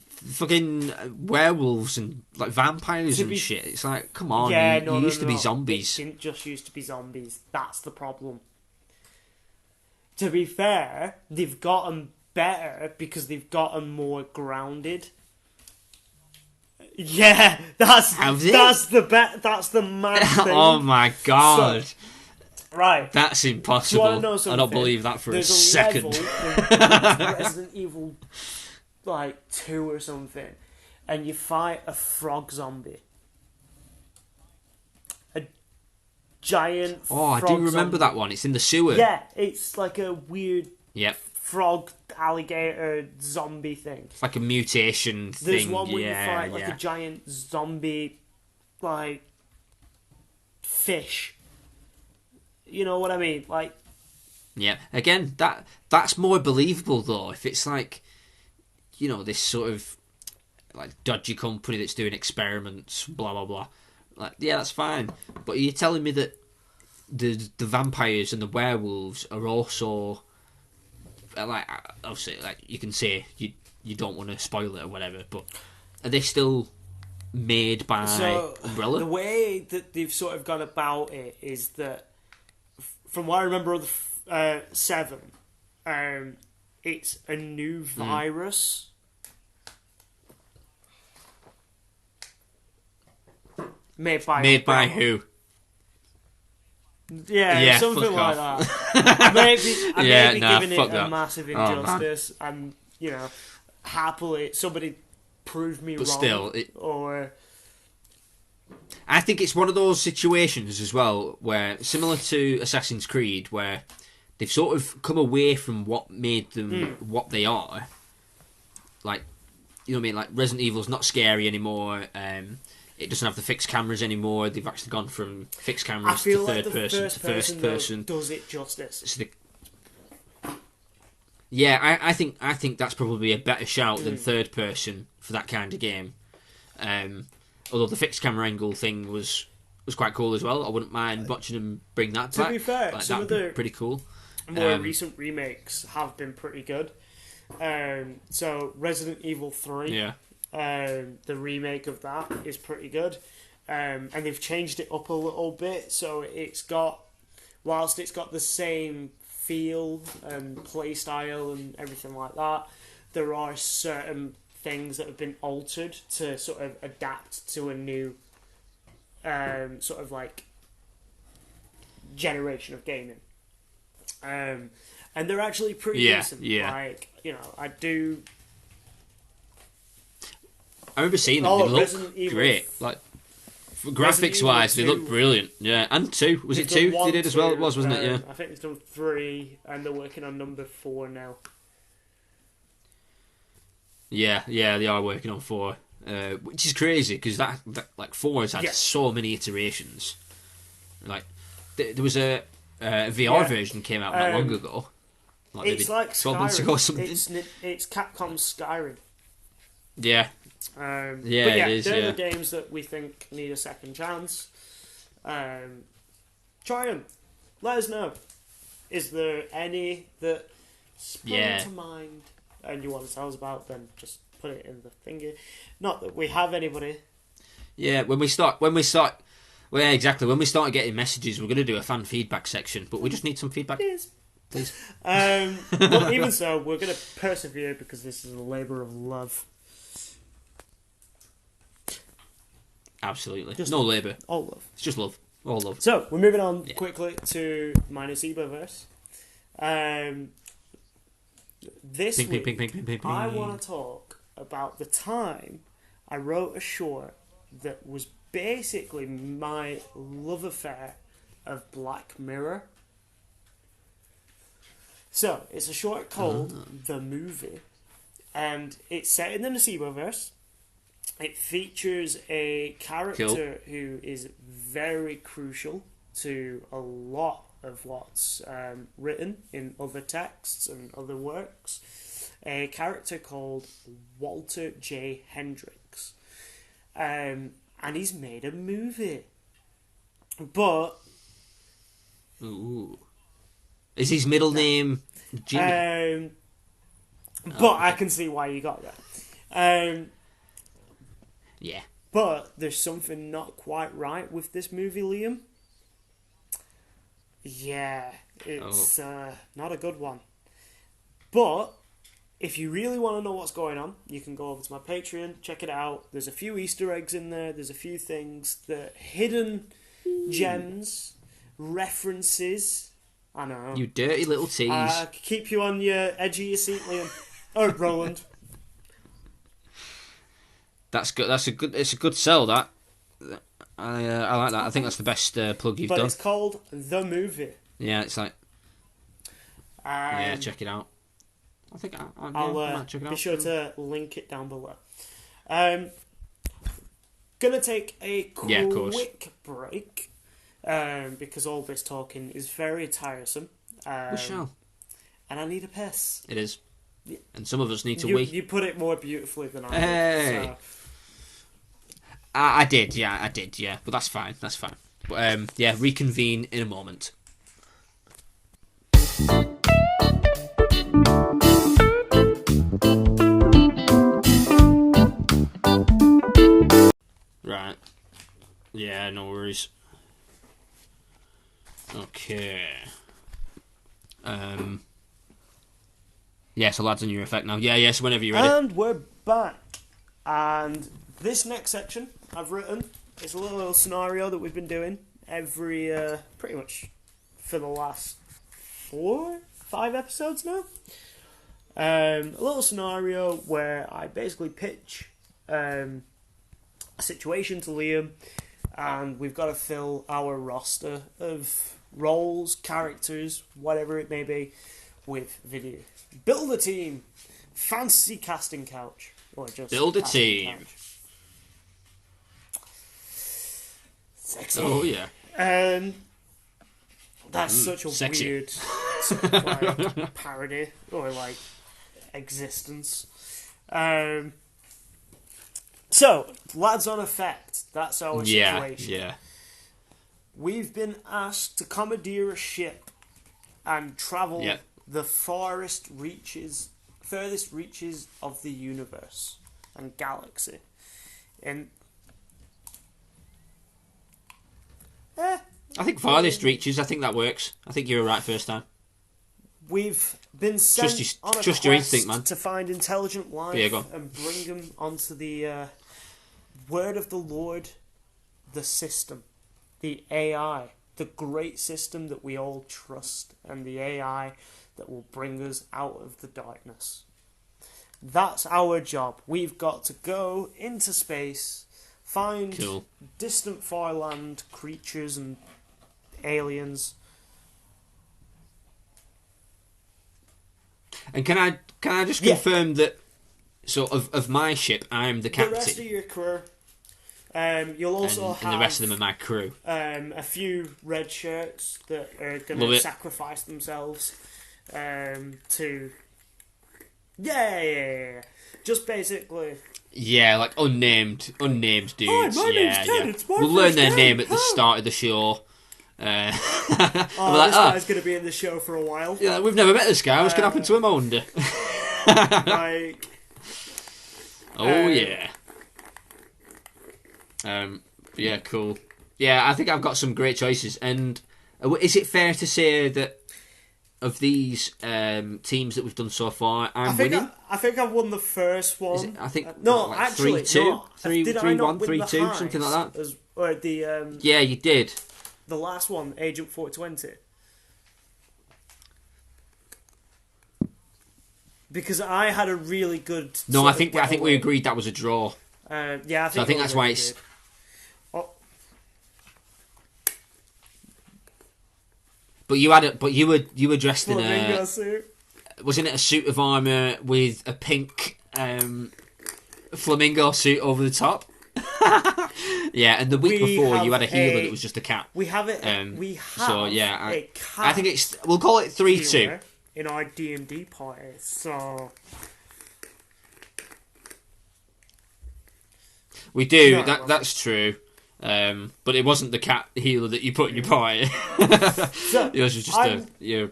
fucking werewolves, and like vampires and shit. It's like, come on, you used to be zombies. It didn't just used to be zombies. That's the problem. To be fair, they've gotten better because they've gotten more grounded. Yeah, that's the mad thing. Oh my god! So, right, that's impossible. I don't believe that for a second. There's Resident Evil, like 2 or something, and you fight a frog zombie, a giant. Oh, I do remember that one. It's in the sewer. Yeah, it's like a weird. Yep. Frog alligator zombie thing. It's like a mutation thing. There's one where you fight like a giant zombie, like fish. You know what I mean? Like, yeah. Again, that's more believable though. If it's like, this sort of like dodgy company that's doing experiments, blah blah blah. Like, yeah, that's fine. But you're telling me that the vampires and the werewolves are also, like, obviously, like, you can say you don't want to spoil it or whatever, but are they still made by Umbrella? The way that they've sort of gone about it is that, from what I remember of the 7, it's a new virus. Made by who? Yeah, something like that. I may be giving it a massive injustice, and happily somebody prove me wrong. Still, or I think it's one of those situations as well where, similar to Assassin's Creed, where they've sort of come away from what made them what they are. Like, you know what I mean? Like, Resident Evil's not scary anymore. it doesn't have the fixed cameras anymore. They've actually gone from fixed cameras to third person to first person. Does it justice? So yeah, I think that's probably a better shout than third person for that kind of game. Although the fixed camera angle thing was quite cool as well. I wouldn't mind watching them bring that back. To be fair, like, some of that'd the be pretty cool. More recent remakes have been pretty good. So Resident Evil 3, yeah, the remake of that is pretty good. And they've changed it up a little bit, so whilst it's got the same feel and play style and everything like that, there are certain things that have been altered to sort of adapt to a new sort of like generation of gaming. And they're actually pretty decent. Yeah. Like, I remember seeing them. They look great. Like, graphics wise, they look brilliant. Yeah, and 2. Was it 2 they did as well? It was, wasn't it? Yeah. I think they've done 3, and they're working on number 4 now. Yeah, they are working on 4, which is crazy because that like 4 has had so many iterations. Like, there was a VR version came out not long ago. Like it's like 12 months ago or something. It's Capcom's Skyrim. Yeah. But it is. They're the games that we think need a second chance. Try them. Let us know. Is there any that spring to mind and you want to tell us about? Then just put it in the thingy. Not that we have anybody. Yeah, when we start. Well, yeah, exactly. When we start getting messages, we're going to do a fan feedback section, but we just need some feedback. Please. Please. But even so, we're going to persevere because this is a labour of love. Absolutely. Just no labour. All love. It's just love. All love. So, we're moving on quickly to minus Eboverse. This week, I want to talk about the time I wrote a short that was basically my love affair of Black Mirror. So, it's a short called The Movie, and it's set in the Noceboverse. It features a character who is very crucial to a lot of what's written in other texts and other works. A character called Walter J. Hendricks. And he's made a movie. But... Ooh. Is his middle name Jimmy? But I can see why you got that. Yeah. But there's something not quite right with this movie, Liam. Yeah, it's not a good one. But if you really want to know what's going on, you can go over to my Patreon, check it out. There's a few Easter eggs in there. There's a few things that hidden gems, references. I know. You dirty little tease. Keep you on your edge of your seat, Liam. Oh, Roland. That's good. It's a good sell. That I like that. I think that's the best plug you've done. But it's called The Movie. Yeah, it's like. Yeah, check it out. I think I'll check it out. Be sure to link it down below. Gonna take a quick break because all this talking is very tiresome. We shall. And I need a piss. It is. Yeah. And some of us need to wee. You put it more beautifully than I did. Hey. So. I did, but that's fine. But reconvene in a moment. Right. Yeah, no worries. Okay. So lads, on your effect now. Yeah, so whenever you're ready. And we're back. And this next section I've written is a little scenario that we've been doing every, pretty much for the last 4-5 episodes now. A little scenario where I basically pitch a situation to Liam, and we've got to fill our roster of roles, characters, whatever it may be, with video. Build a team. Fantasy casting couch. Or just build a team. Sexy. Oh yeah. That's such a sexy. weird sort of like parody or like existence. So, lads on effect. That's our situation. Yeah. We've been asked to commandeer a ship and travel the furthest reaches of the universe and galaxy. And I think farthest reaches. I think that works. I think you were right first time. we've been sent on a trust quest your instinct, man. to find intelligent life Yeah, go on. and bring them onto the word of the Lord, the system, the AI, the great system that we all trust, and the AI that will bring us out of the darkness. That's our job. We've got to go into space, find distant far land creatures and aliens. And can I just confirm that? So of my ship, I'm the captain. The rest of your crew. You'll also have and the rest of them are my crew. A few red shirts that are going to sacrifice themselves to. Yeah. Just basically. Yeah, like unnamed dudes. Hi, my name's Ted. It's my we'll learn first their day. name at the start of the show. This guy's going to be in the show for a while. Yeah, we've never met this guy. What's going to happen to him, I wonder? Like. Yeah. Yeah, cool. Yeah, I think I've got some great choices. And is it fair to say that of these teams that we've done so far, I'm winning? I think I've won the first one. I think no, like actually, 3-2, no. 3-1, 3-2, something like that. Or the yeah, you did. The last one, Agent 420. Because I had a really good. No, I think we agreed that was a draw. Yeah, I think that's why it's. But you were dressed in a suit. Wasn't it a suit of armour with a pink flamingo suit over the top? Yeah, and the week before you had a healer that was just a cat. We have it. We have so yeah, a cat. I think it's. We'll call it 3-2 in our D&D party. So we do. That's true. But it wasn't the cat healer that you put in your party. So it was just your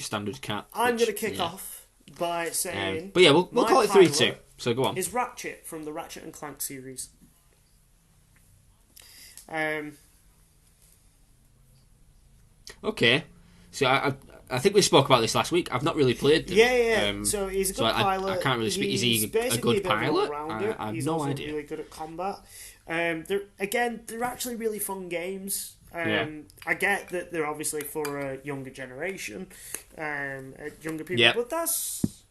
standard cat. I'm going to kick off by saying. But yeah, we'll call it 3-2. So go on. Is Ratchet from the Ratchet and Clank series. Okay. So I think we spoke about this last week. I've not really played them. Yeah. So he's a good pilot. I can't really speak. Is he a good pilot? I have he's no also idea. Really good at combat. They're actually really fun games. I get that they're obviously for a younger generation, younger people, but that's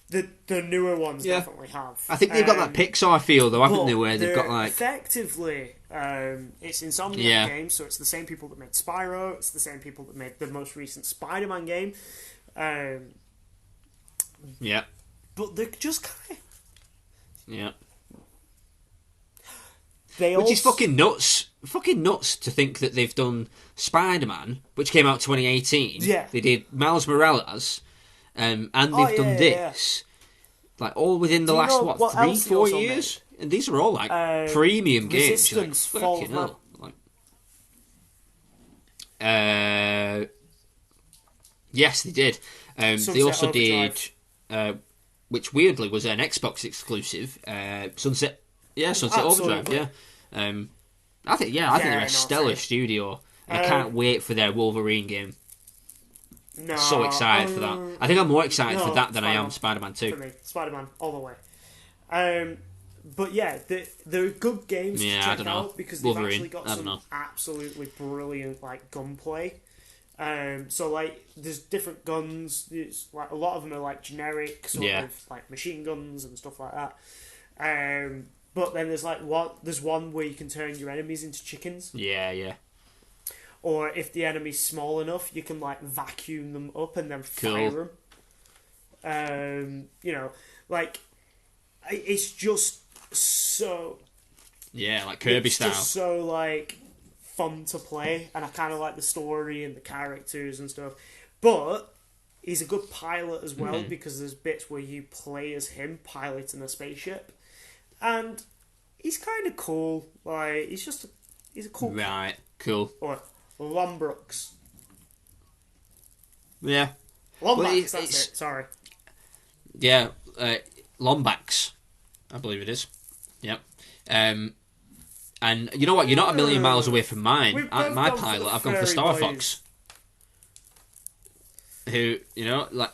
the newer ones definitely have. I think they've got that Pixar feel though, haven't they? Where they've got like effectively, it's Insomniac games, so it's the same people that made Spyro. It's the same people that made the most recent Spider-Man game. Yeah, but they're just kind of which is fucking nuts. Fucking nuts to think that they've done Spider-Man, which came out 2018. Yeah. They did Miles Morales, and they've done this. Like, all within the last, 3-4 years? Made? And these are all, like, premium games. Like, fucking hell. Like, yes, they did. They also did, which weirdly was an Xbox exclusive, Sunset Overdrive, yeah. I think they're a stellar studio. I can't wait for their Wolverine game. No, so excited for that. I think I'm more excited for that than I am Spider-Man 2. For me, Spider-Man all the way. But yeah, they're good games to check out because they've actually got some absolutely brilliant like gunplay. So like, there's different guns. It's like a lot of them are like generic sort of like machine guns and stuff like that. But then there's one where you can turn your enemies into chickens. Yeah. Or if the enemy's small enough, you can like vacuum them up and then fire them. Like, it's just so Yeah, like Kirby style. It's just so like fun to play, and I kind of like the story and the characters and stuff. But he's a good pilot as well because there's bits where you play as him piloting a spaceship, and he's kind of cool. Like he's a cool right, cool. Or Lombrooks. Yeah. Lombax, that's it. Sorry. Yeah, Lombax, I believe it is. Yep. And you know what? You're not a million miles away from mine. My pilot, I've gone for Star Fox. Who, you know, like...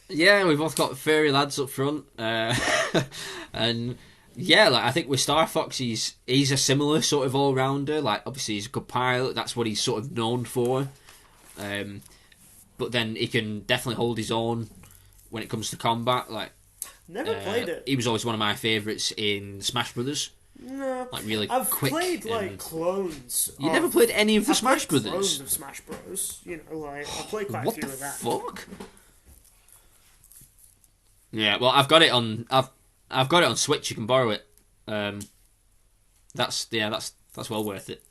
Yeah, we've both got furry lads up front. And, yeah, like I think with Star Fox, he's a similar sort of all-rounder. Like, obviously, he's a good pilot. That's what he's sort of known for. But then he can definitely hold his own when it comes to combat. Like, never played it. He was always one of my favourites in Smash Brothers. No, like really I've quick. Played like clones. You never played any of the Smash Brothers? Clones of Smash Bros. You know, like I played quite a few of that. What the fuck? Yeah, well, I've got it on. I've got it on Switch. You can borrow it. That's well worth it.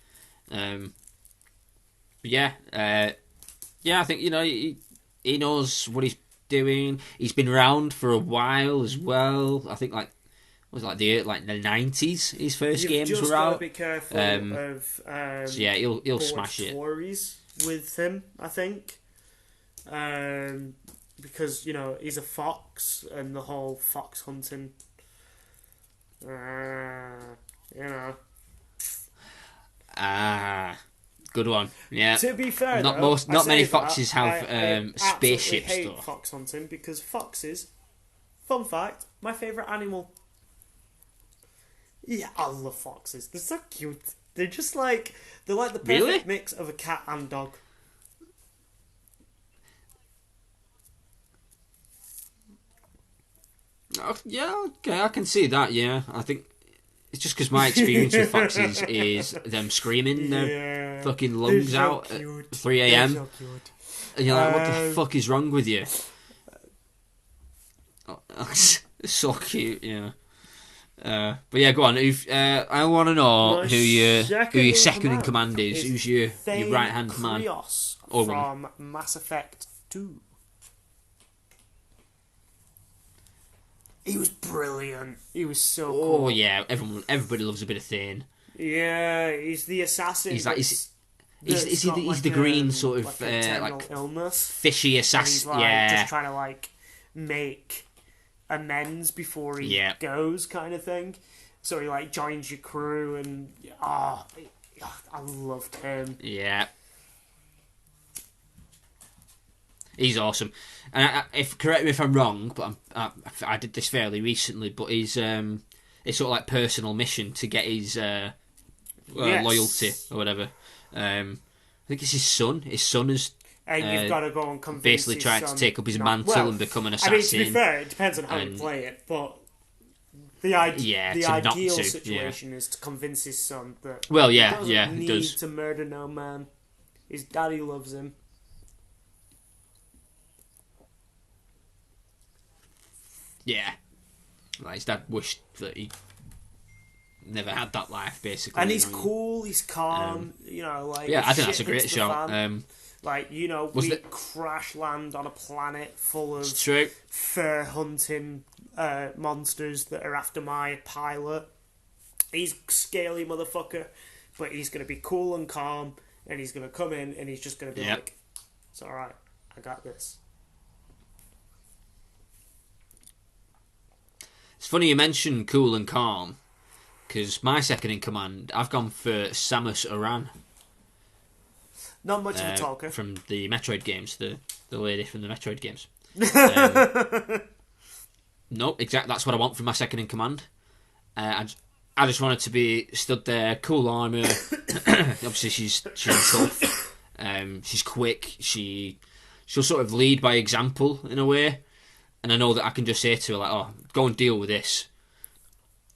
Yeah, I think you know he knows what he's doing. He's been around for a while as well. I think like. Was it like the 90s? His first games were out. You've just got to be careful of. So yeah, he'll smash it. Stories with him, I think, because you know he's a fox and the whole fox hunting. You know. Good one. Yeah. To be fair, not many foxes have spaceship hate stuff. Fox hunting because foxes. Fun fact: my favourite animal. Yeah, I love foxes. They're so cute. They're just like they're like the perfect mix of a cat and dog. Yeah, okay, I can see that. Yeah, I think it's just because my experience with foxes is them screaming their fucking lungs out at 3 a.m. So cute. And you're like, what the fuck is wrong with you? It's so cute, yeah. But yeah, go on. I want to know who your second in command is. Who's your right hand man? Or from Mass Effect 2. He was brilliant. He was so cool. Oh yeah, everybody loves a bit of Thane. Yeah, he's the assassin. He's like he's the green sort of like illness, fishy assassin. Like, yeah, just trying to like make amends before he goes, kind of thing. So he like joins your crew, and I loved him. Yeah, he's awesome. And correct me if I'm wrong, but I did this fairly recently. But it's sort of like personal mission to get his loyalty or whatever. I think it's his son. His son is. And you've got to go and convince basically his trying son to take up his mantle and become an assassin. I mean, to be fair, it depends on how you play it, but the ideal situation is to convince his son that he doesn't need to murder no man. His daddy loves him. Yeah. Like his dad wished that he never had that life, basically. And he's cool, he's calm, you know, like... Yeah, I think that's a great shot. Like, you know, we crash land on a planet full of fur hunting monsters that are after my pilot. He's a scaly motherfucker, but he's going to be cool and calm, and he's going to come in and he's just going to be like, it's alright, I got this. It's funny you mentioned cool and calm, because my second in command, I've gone for Samus Aran. Not much of a talker. From the Metroid games, the lady from the Metroid games. Nope, exactly. That's what I want from my second in command. I just want her to be stood there, cool armour. Obviously, she's tough. She's quick. She'll sort of lead by example in a way. And I know that I can just say to her, like, oh, go and deal with this.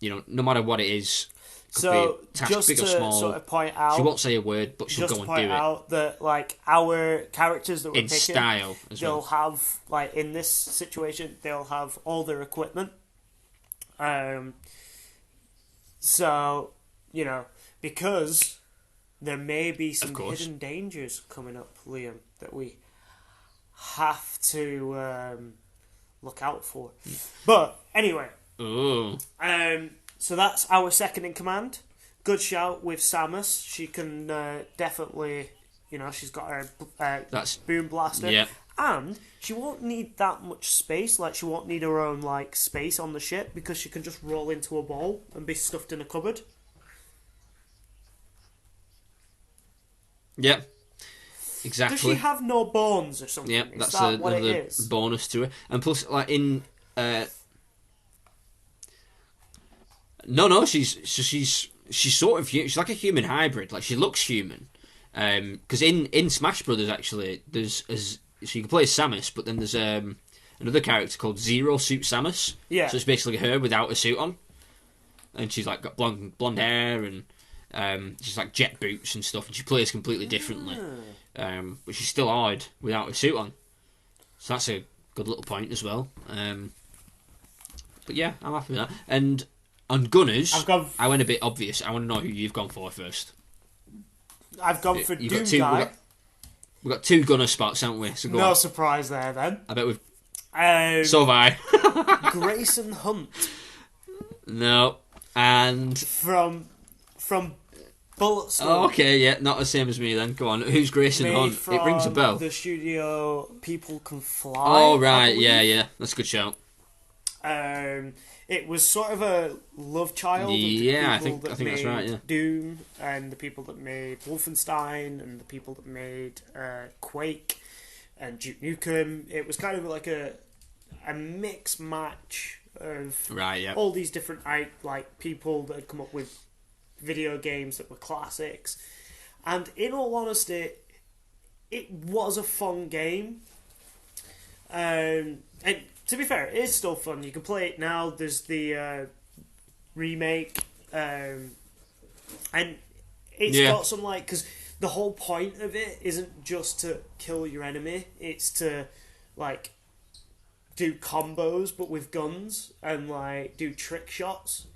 You know, no matter what it is. So, task, just big to or small, sort of point out... She won't say a word, but she'll go and do it. Just to point out that, like, our characters that we're picking... style as they'll well. have, like, in this situation, they'll have all their equipment. So, you know, because there may be some course. hidden dangers coming up, Liam, that we have to look out for. But anyway, Ooh. so that's our second in command. Good shout with Samus. She can definitely, you know, she's got her That's boom blaster. yeah. And she won't need that much space, like she won't need her own like space on the ship because she can just roll into a ball and be stuffed in a cupboard. Yep. Exactly. Does she have no bones or something? Yep, Is that's that what it another is? bonus to it. And plus, like in no, she's sort of she's like a human hybrid. Like she looks human. Because in Smash Brothers actually, so you can play as Samus, but then there's another character called Zero Suit Samus. Yeah. So it's basically her without a suit on, and she's like got blonde hair and she's like jet boots and stuff, and she plays completely differently. But she's still hard without a suit on. So that's a good little point as well. But yeah, I'm happy with that. And on Gunners, I went a bit obvious. I want to know who you've gone for first. I've gone for You've Doom got two, Guy. We've got two Gunner spots, haven't we? So go No on. surprise there then. I bet we've... So have I. Grayson Hunt. No. And... From Bulletstorm. Oh, okay, yeah, not the same as me then. Go on. Who's Grayson Made Hunt? It rings a from bell. The studio People Can Fly. Oh, right, yeah. That's a good shout. It was sort of a love child. Yeah, of the people I think that's right, yeah. Doom, and the people that made Wolfenstein, and the people that made Quake, and Duke Nukem. It was kind of like a mix match of all these different like people that had come up with video games that were classics. And in all honesty, it was a fun game. And to be fair, it is still fun. You can play it now. There's the remake, and it's got some like, because the whole point of it isn't just to kill your enemy. It's to like do combos, but with guns, and like do trick shots.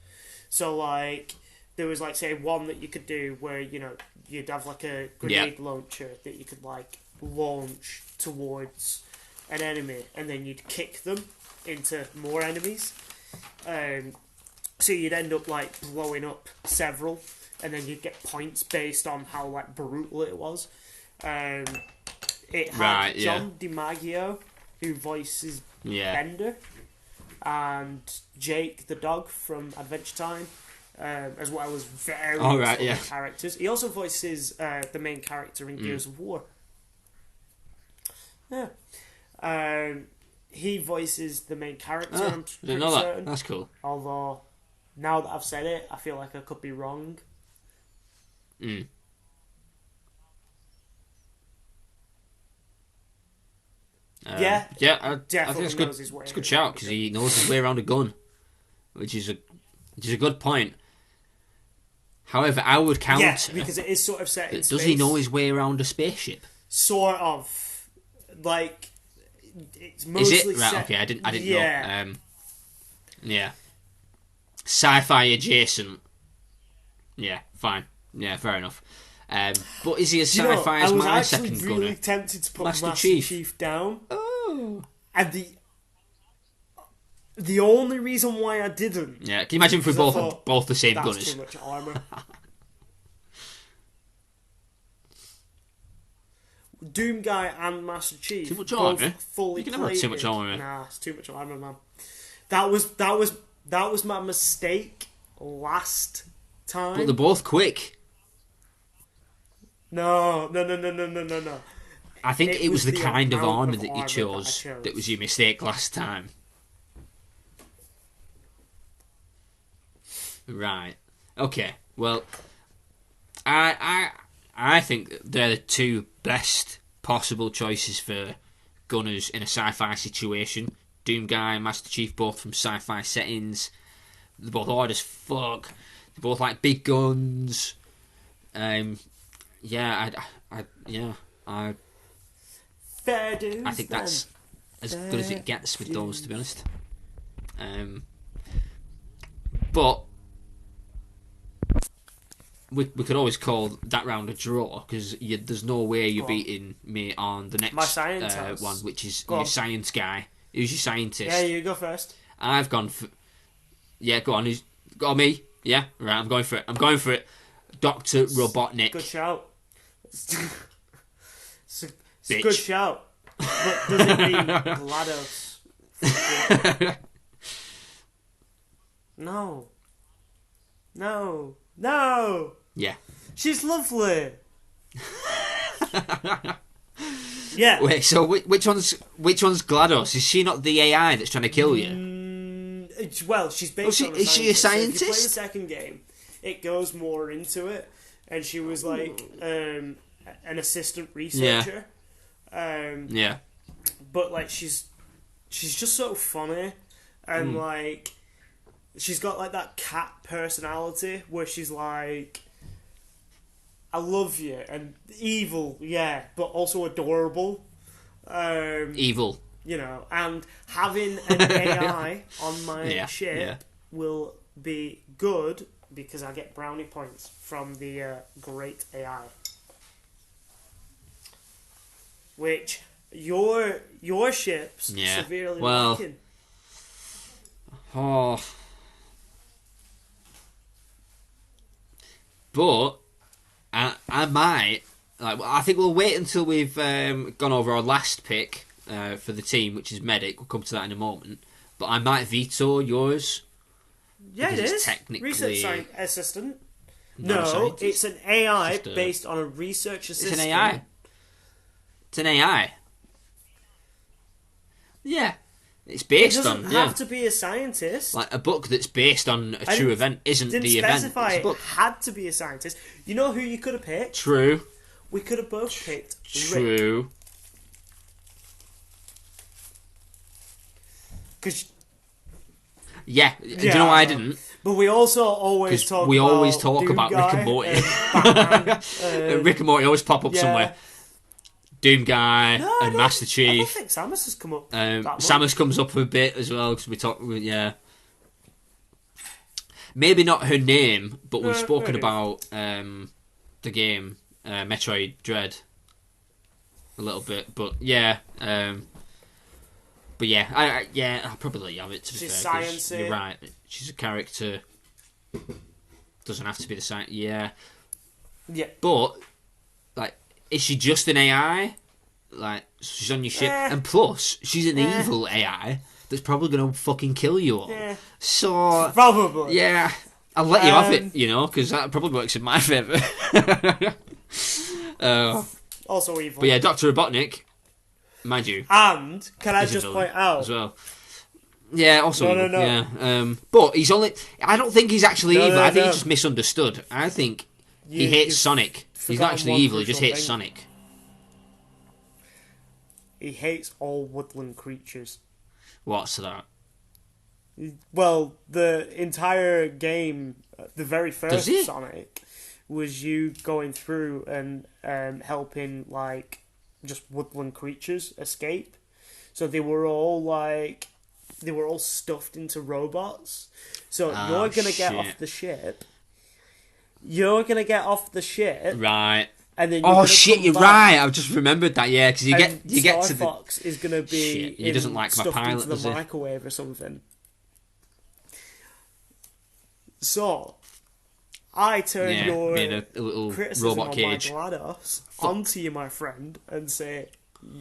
So like there was like say one that you could do where you'd have like a grenade launcher that you could like launch towards an enemy, and then you'd kick them into more enemies. So you'd end up like blowing up several, and then you'd get points based on how like brutal it was. It had John DiMaggio, who voices Bender, and Jake the dog from Adventure Time, as well as various other characters. He also voices the main character in Gears of War. Yeah. He voices the main character. I'm didn't know that. That's cool. Although, now that I've said it, I feel like I could be wrong. I think it's good. Knows his way It's a good shout because he knows his way around a gun, which is a good point. However, I would counter because it is sort of set in space. Does he know his way around a spaceship? Sort of, like it's mostly. Is it right? Set... Okay, I didn't know. Yeah, sci-fi adjacent. Yeah, fine. Yeah, fair enough. But is he as sci-fi as my second gunner? I was really tempted to put Master Chief down. Oh. And the only reason why I didn't... Yeah, can you imagine if we both the same gunners? That's too much armour. Doom Guy and Master Chief. Too much armour? Fully you can never have too much armour. Nah, it's too much armour, man. That was my mistake last time. But they're both quick. No. I think it was the kind of armour that you chose that was your mistake last time. Right. Okay. Well, I think they're the two best possible choices for gunners in a sci-fi situation. Doom Guy and Master Chief, both from sci-fi settings. They're both hard as fuck. They both like big guns. Fair dues. I think that's as good as it gets with those, to be honest. But we could always call that round a draw because there's no way you're beating me on the next one, which is your science guy. Who's your scientist? Yeah, you go first. I've gone for... Yeah, go on. Who's got me? Yeah, right, I'm going for it. Dr. Robotnik. Good shout. It's a good shout. But does it mean GLaDOS? No. Yeah. She's lovely. Yeah. Wait, so which one's GLaDOS? Is she not the AI that's trying to kill you? Well, she's based on a scientist. Is she a scientist? So if you play the second game, it goes more into it, and she was like an assistant researcher. Yeah. But like she's just so funny, and like she's got like that cat personality where she's like, I love you, and evil, yeah, but also adorable. Evil. You know, and having an AI on my ship will be good because I get brownie points from the great AI. Which your ship's severely lacking. Oh. But I might I think we'll wait until we've gone over our last pick for the team, which is medic. We'll come to that in a moment. But I might veto yours. Yeah, it is. Technically research assistant. No, it's an AI based on a research assistant. It's an AI. It's an AI. Yeah. It's based on... It doesn't have to be a scientist. Like, a book that's based on a true event isn't the event. Didn't specify it had to be a scientist. You know who you could have picked? True. We could have both picked True. Rick. Yeah. Do you know why I didn't? But we also always talk about Rick and Morty. Rick and Morty always pop up somewhere. Doom Guy and Master Chief. I don't think Samus has come up. Samus comes up a bit as well because we talk. Maybe not her name, but we've spoken about the game Metroid Dread a little bit. But I'll probably have it to be She's fair. Sciencey. You're right. She's a character. Doesn't have to be the science. Yeah. Yeah. But is she just an AI? Like, she's on your ship, and plus she's an evil AI that's probably gonna fucking kill you all. Yeah. So probably. Yeah. I'll let you have it, because that probably works in my favour. Also evil. But yeah, Dr. Robotnik, mind you. And can I just point out as well? Yeah, also no. Yeah. But he's only. I don't think he's actually evil. I think he's just misunderstood. I think he hates Sonic. He's not actually evil. He just hates Sonic. He hates all woodland creatures. What's that? Well, the entire game, the very first Sonic, was you going through and helping just woodland creatures escape. So they were all stuffed into robots. So you're gonna get off the ship. Right. And then you're right. I've just remembered that. Yeah, because you get to the Fox is gonna be he doesn't like my pilot, into the microwave or something. So I turn your a little criticism robot on cage my GLaDOS onto you, my friend, and say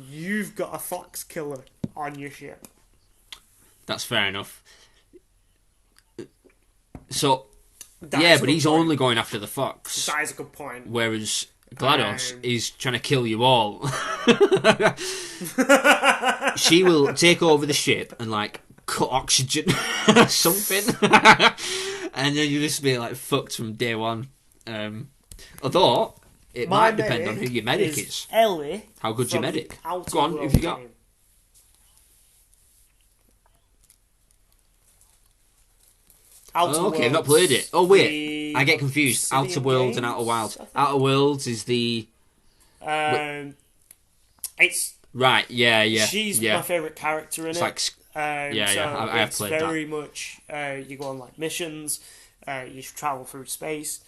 you've got a fox killer on your ship. That's fair enough. So but he's only going after the fox. That is a good point. Whereas GLaDOS is trying to kill you all. She will take over the ship and cut oxygen or something. And then you'll just be fucked from day one. Although it might depend on who your medic is. Ellie. How good's your medic? Go on, if you got. I've not played it. Oh wait, I get confused. Outer Worlds and Outer Wilds. Outer Worlds is the. It's right. Yeah. She's my favourite character in it. I have played that. Very much. You go on missions. You travel through space.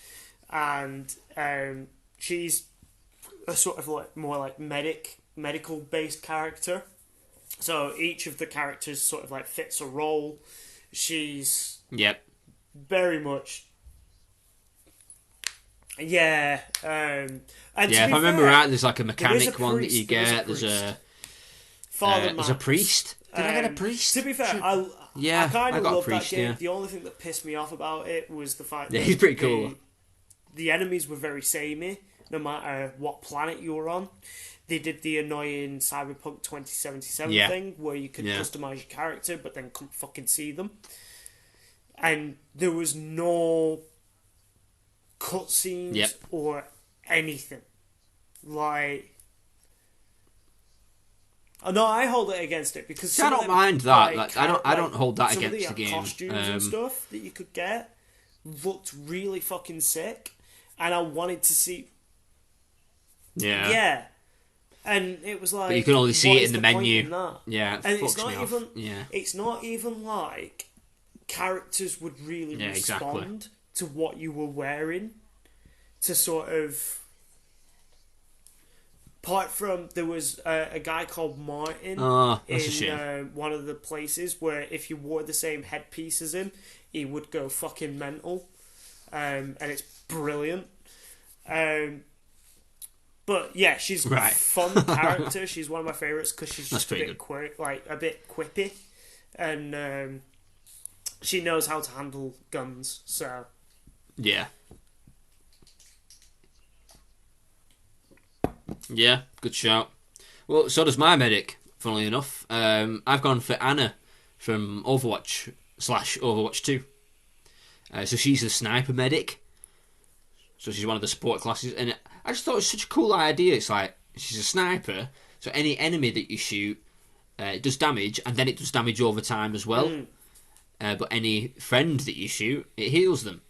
and she's a sort of like more like medical based character. So each of the characters sort of like fits a role. She's very much and if I remember right, there's like a mechanic one that you get. There's a priest. Did I get a priest? To be fair, I kind of love that game. The only thing that pissed me off about it was the fact that he's pretty cool. The enemies were very samey, no matter what planet you were on. They did the annoying Cyberpunk 2077 thing where you could customise your character but then couldn't fucking see them. And there was no cutscenes or anything. Like... Oh, no, I hold it against it because I don't mind that. Like, I don't hold that against the game. Costumes and stuff that you could get looked really fucking sick, and I wanted to see. Yeah. And it was like, but you can only see it in the menu. Yeah, and it's not even. Yeah. It's not even like characters would really respond to what you were wearing. To sort of. Apart from, there was a guy called Martin in one of the places where if you wore the same headpiece as him, he would go fucking mental. And it's brilliant. But yeah, she's a fun character. She's one of my favourites because she's just a bit quippy. And she knows how to handle guns, so... Yeah. Yeah, good shout. Well, so does my medic, funnily enough. I've gone for Anna from Overwatch/Overwatch 2. So she's the sniper medic. So she's one of the support classes. And I just thought it was such a cool idea. It's like, she's a sniper, so any enemy that you shoot, it does damage, and then it does damage over time as well. But any friend that you shoot, it heals them.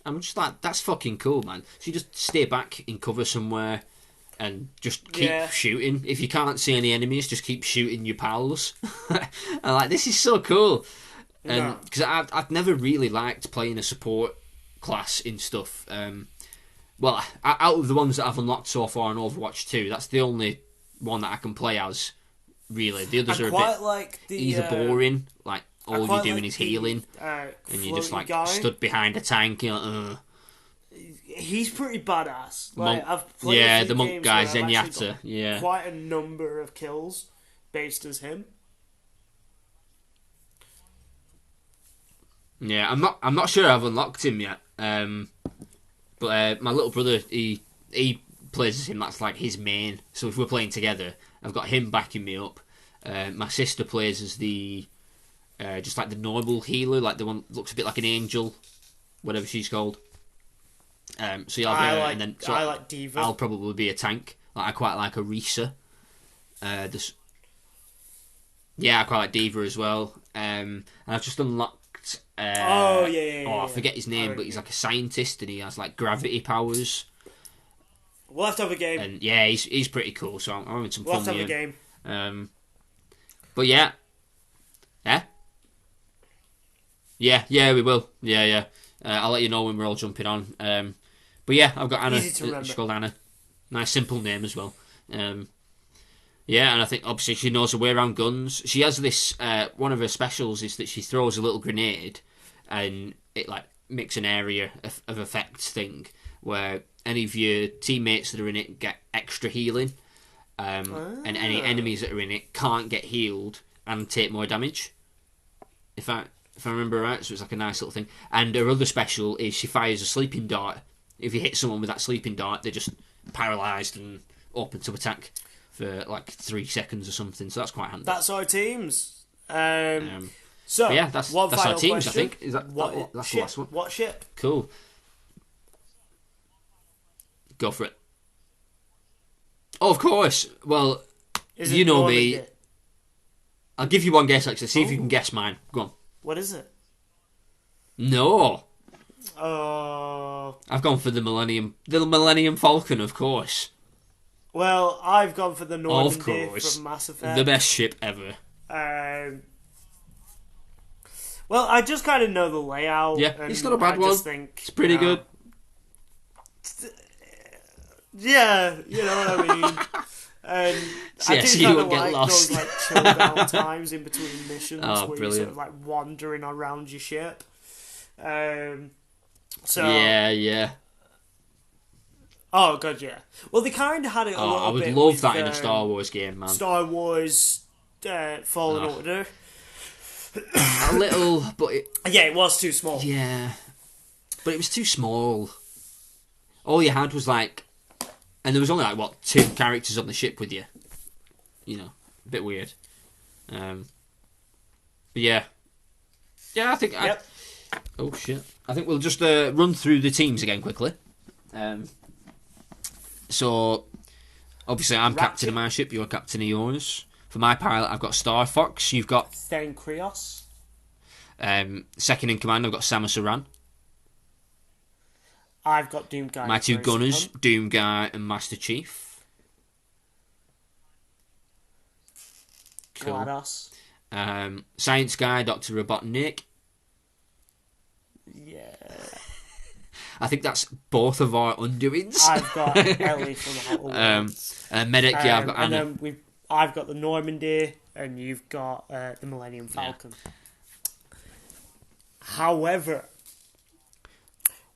I'm just like, that's fucking cool, man. So you just stay back in cover somewhere and just keep shooting. If you can't see any enemies, just keep shooting your pals. I'm like, this is so cool. And because I've never really liked playing a support class in stuff. Well, out of the ones that I've unlocked so far in Overwatch 2, that's the only one that I can play as, really. The others are a bit either boring, like all you're doing is healing, and you're just like stood behind a tank. You're like, he's pretty badass. Like, I've played the monk guy, Zenyatta. Yeah, quite a number of kills based as him. Yeah, I'm not sure I've unlocked him yet. But my little brother, he plays as him. That's like his main. So if we're playing together, I've got him backing me up. My sister plays as the just like the normal healer, like the one that looks a bit like an angel, whatever she's called. So you'll have her, and then I like Diva. I'll probably be a tank. Like I quite like Orisa. I quite like Diva as well. And I've just unlocked. I forget his name, but he's like a scientist, and he has like gravity powers. We'll have to have a game. And yeah, he's pretty cool. So I'm having some fun. We'll have to have a game. But yeah. Yeah, we will. Yeah. I'll let you know when we're all jumping on. But yeah, I've got Anna. She's called Anna. Nice, simple name as well. Yeah, and I think obviously she knows her way around guns. She has this. One of her specials is that she throws a little grenade, and it like makes an area of effect thing where any of your teammates that are in it get extra healing, and any enemies that are in it can't get healed and take more damage. If I remember right, so it's like a nice little thing. And her other special is she fires a sleeping dart. If you hit someone with that sleeping dart, they're just paralysed and open to attack for like 3 seconds or something. So that's quite handy. That's our teams. So yeah, that's our teams. Question. I think is that's the last one. What ship? Cool. Go for it. Oh, of course. Well, you know me. I'll give you one guess, actually. See if you can guess mine. Go on. What is it? No. I've gone for the Millennium Falcon, of course. Well, I've gone for the Normandy from Mass Effect. The best ship ever. Well, I just kind of know the layout. Yeah, it's not a bad one. It's pretty good. Yeah, you know what I mean. And So, I yeah, do so you kind don't of get like lost. those like chill down times in between missions Oh, where you're brilliant. sort of like wandering around your ship. So Yeah. oh god, yeah. Well, they kind of had it a Oh, I little would bit love with that in a Star Wars game, man. Star Wars Fallen Oh. Order. A little, but Yeah, it was too small. yeah, but it was too small. All you had was like, and there was only like what 2 characters on the ship with you. You know, a bit weird. But yeah, I think. Yep. Oh shit! I think we'll just run through the teams again quickly. So obviously I'm captain of my ship. You're captain of yours. For my pilot, I've got Star Fox. You've got Thane Krios. Second in command, I've got Samus Aran. I've got Doom Guy. My 2 gunners, Doom Guy and Master Chief. Cool. GLaDOS. Science Guy, Dr. Robotnik. Yeah. I think that's both of our undoings. I've got Ellie from Outer Worlds. Medic, yeah, I've got Anna. And then I've got the Normandy, and you've got the Millennium Falcon. Yeah. However,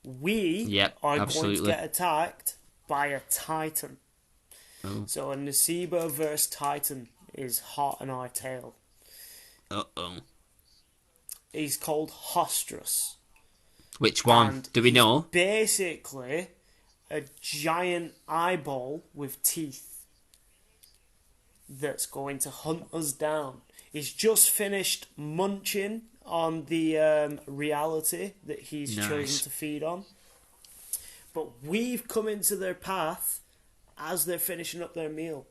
we are going to get attacked by a Titan. Oh. So a Nasiba versus Titan is hot on our tail. Uh-oh. He's called Hostrus. Which one? And do we know? Basically, a giant eyeball with teeth that's going to hunt us down. He's just finished munching on the reality that he's chosen to feed on. But we've come into their path as they're finishing up their meal.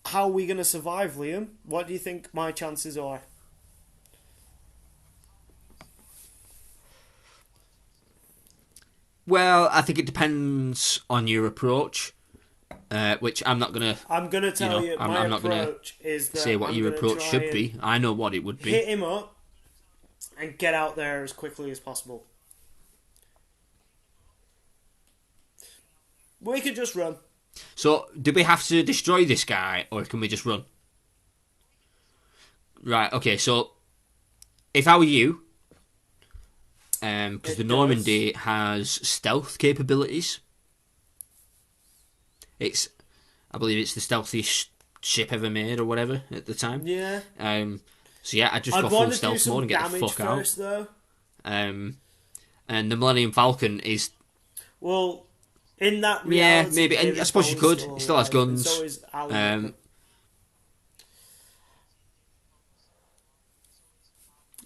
How are we going to survive, Liam? What do you think my chances are? Well, I think it depends on your approach, which I'm not gonna. I'm gonna tell you. My I'm not gonna is that say what your approach should be. I know what it would be. Hit him up and get out there as quickly as possible. We could just run. So, do we have to destroy this guy, or can we just run? Right. Okay. So, if I were you. Because the Normandy has stealth capabilities. I believe it's the stealthiest ship ever made, or whatever at the time. Yeah. So yeah, I'd go full stealth mode and get the fuck out. Though. And the Millennium Falcon is. Well, in that reality, yeah, maybe. And I suppose you could. It still has guns. So is Alan.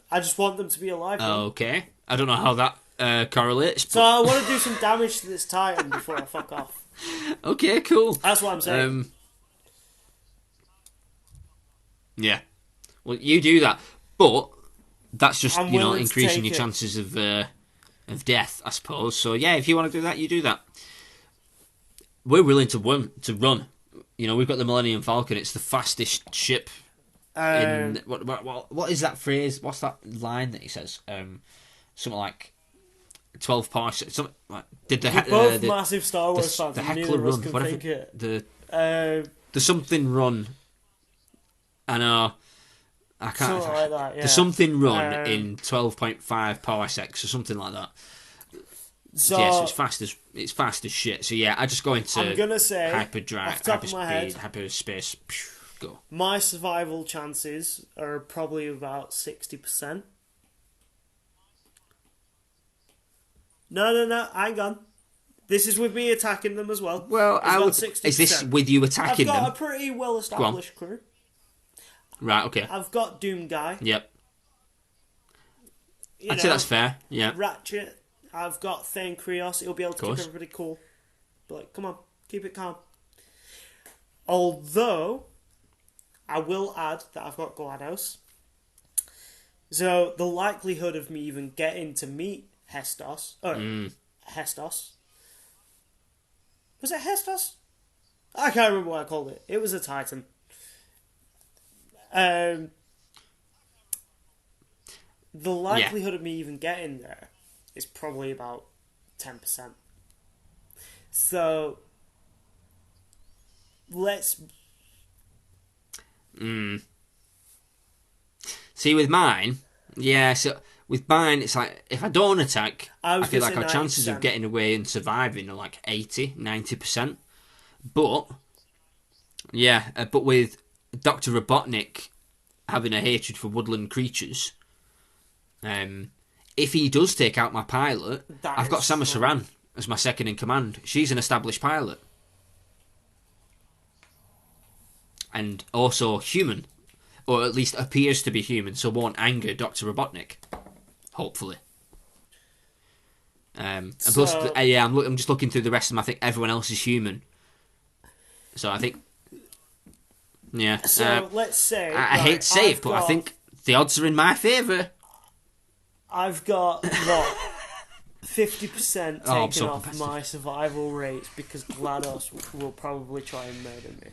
I just want them to be alive. Okay. I don't know how that correlates. So I want to do some damage to this Titan before I fuck off. Okay, cool. That's what I'm saying. Yeah. Well, you do that, but that's just increasing your chances of death, I suppose. So yeah, if you want to do that, you do that. We're willing to run. You know, we've got the Millennium Falcon. It's the fastest ship. In what is that phrase? What's that line that he says? Something like 12 parsecs. Something like both massive Star Wars fans. The Heckler run, whatever. The something run. I know. I can't. Something like that. Yeah. The something run in 12.5 parsecs or something like that. So it's fast as shit. So yeah, I just go into. I'm gonna say hyperdrive, hyperspeed, hyperspace. Go. My survival chances are probably about 60%. No, hang on. This is with me attacking them as well. Well, is this with you attacking them? I've got a pretty well-established crew. Right, okay. I've got Doom Guy. Yep. I'd say that's fair, yeah. Ratchet. I've got Thane Krios. He'll be able to keep everybody cool. But like, come on, keep it calm. Although, I will add that I've got GLaDOS. So, the likelihood of me even getting to meet Hestos... Hestos. Was it Hestos? I can't remember what I called it. It was a Titan. The likelihood of me even getting there is probably about 10%. So let's. See, with mine, yeah. So with mine, it's like if I don't attack, I feel like our chances of getting away and surviving are like 80-90%. But yeah, but with Dr. Robotnik having a hatred for woodland creatures, if he does take out my pilot, I've got Samus Aran as my second in command. She's an established pilot. And also human. Or at least appears to be human, so won't anger Dr. Robotnik. Hopefully. And plus, I'm just looking through the rest of them. I think everyone else is human. So I think... Yeah. So let's say... I hate to say it, but I think the odds are in my favour. I've got, what, 50% taken off my survival rates because GLaDOS will probably try and murder me.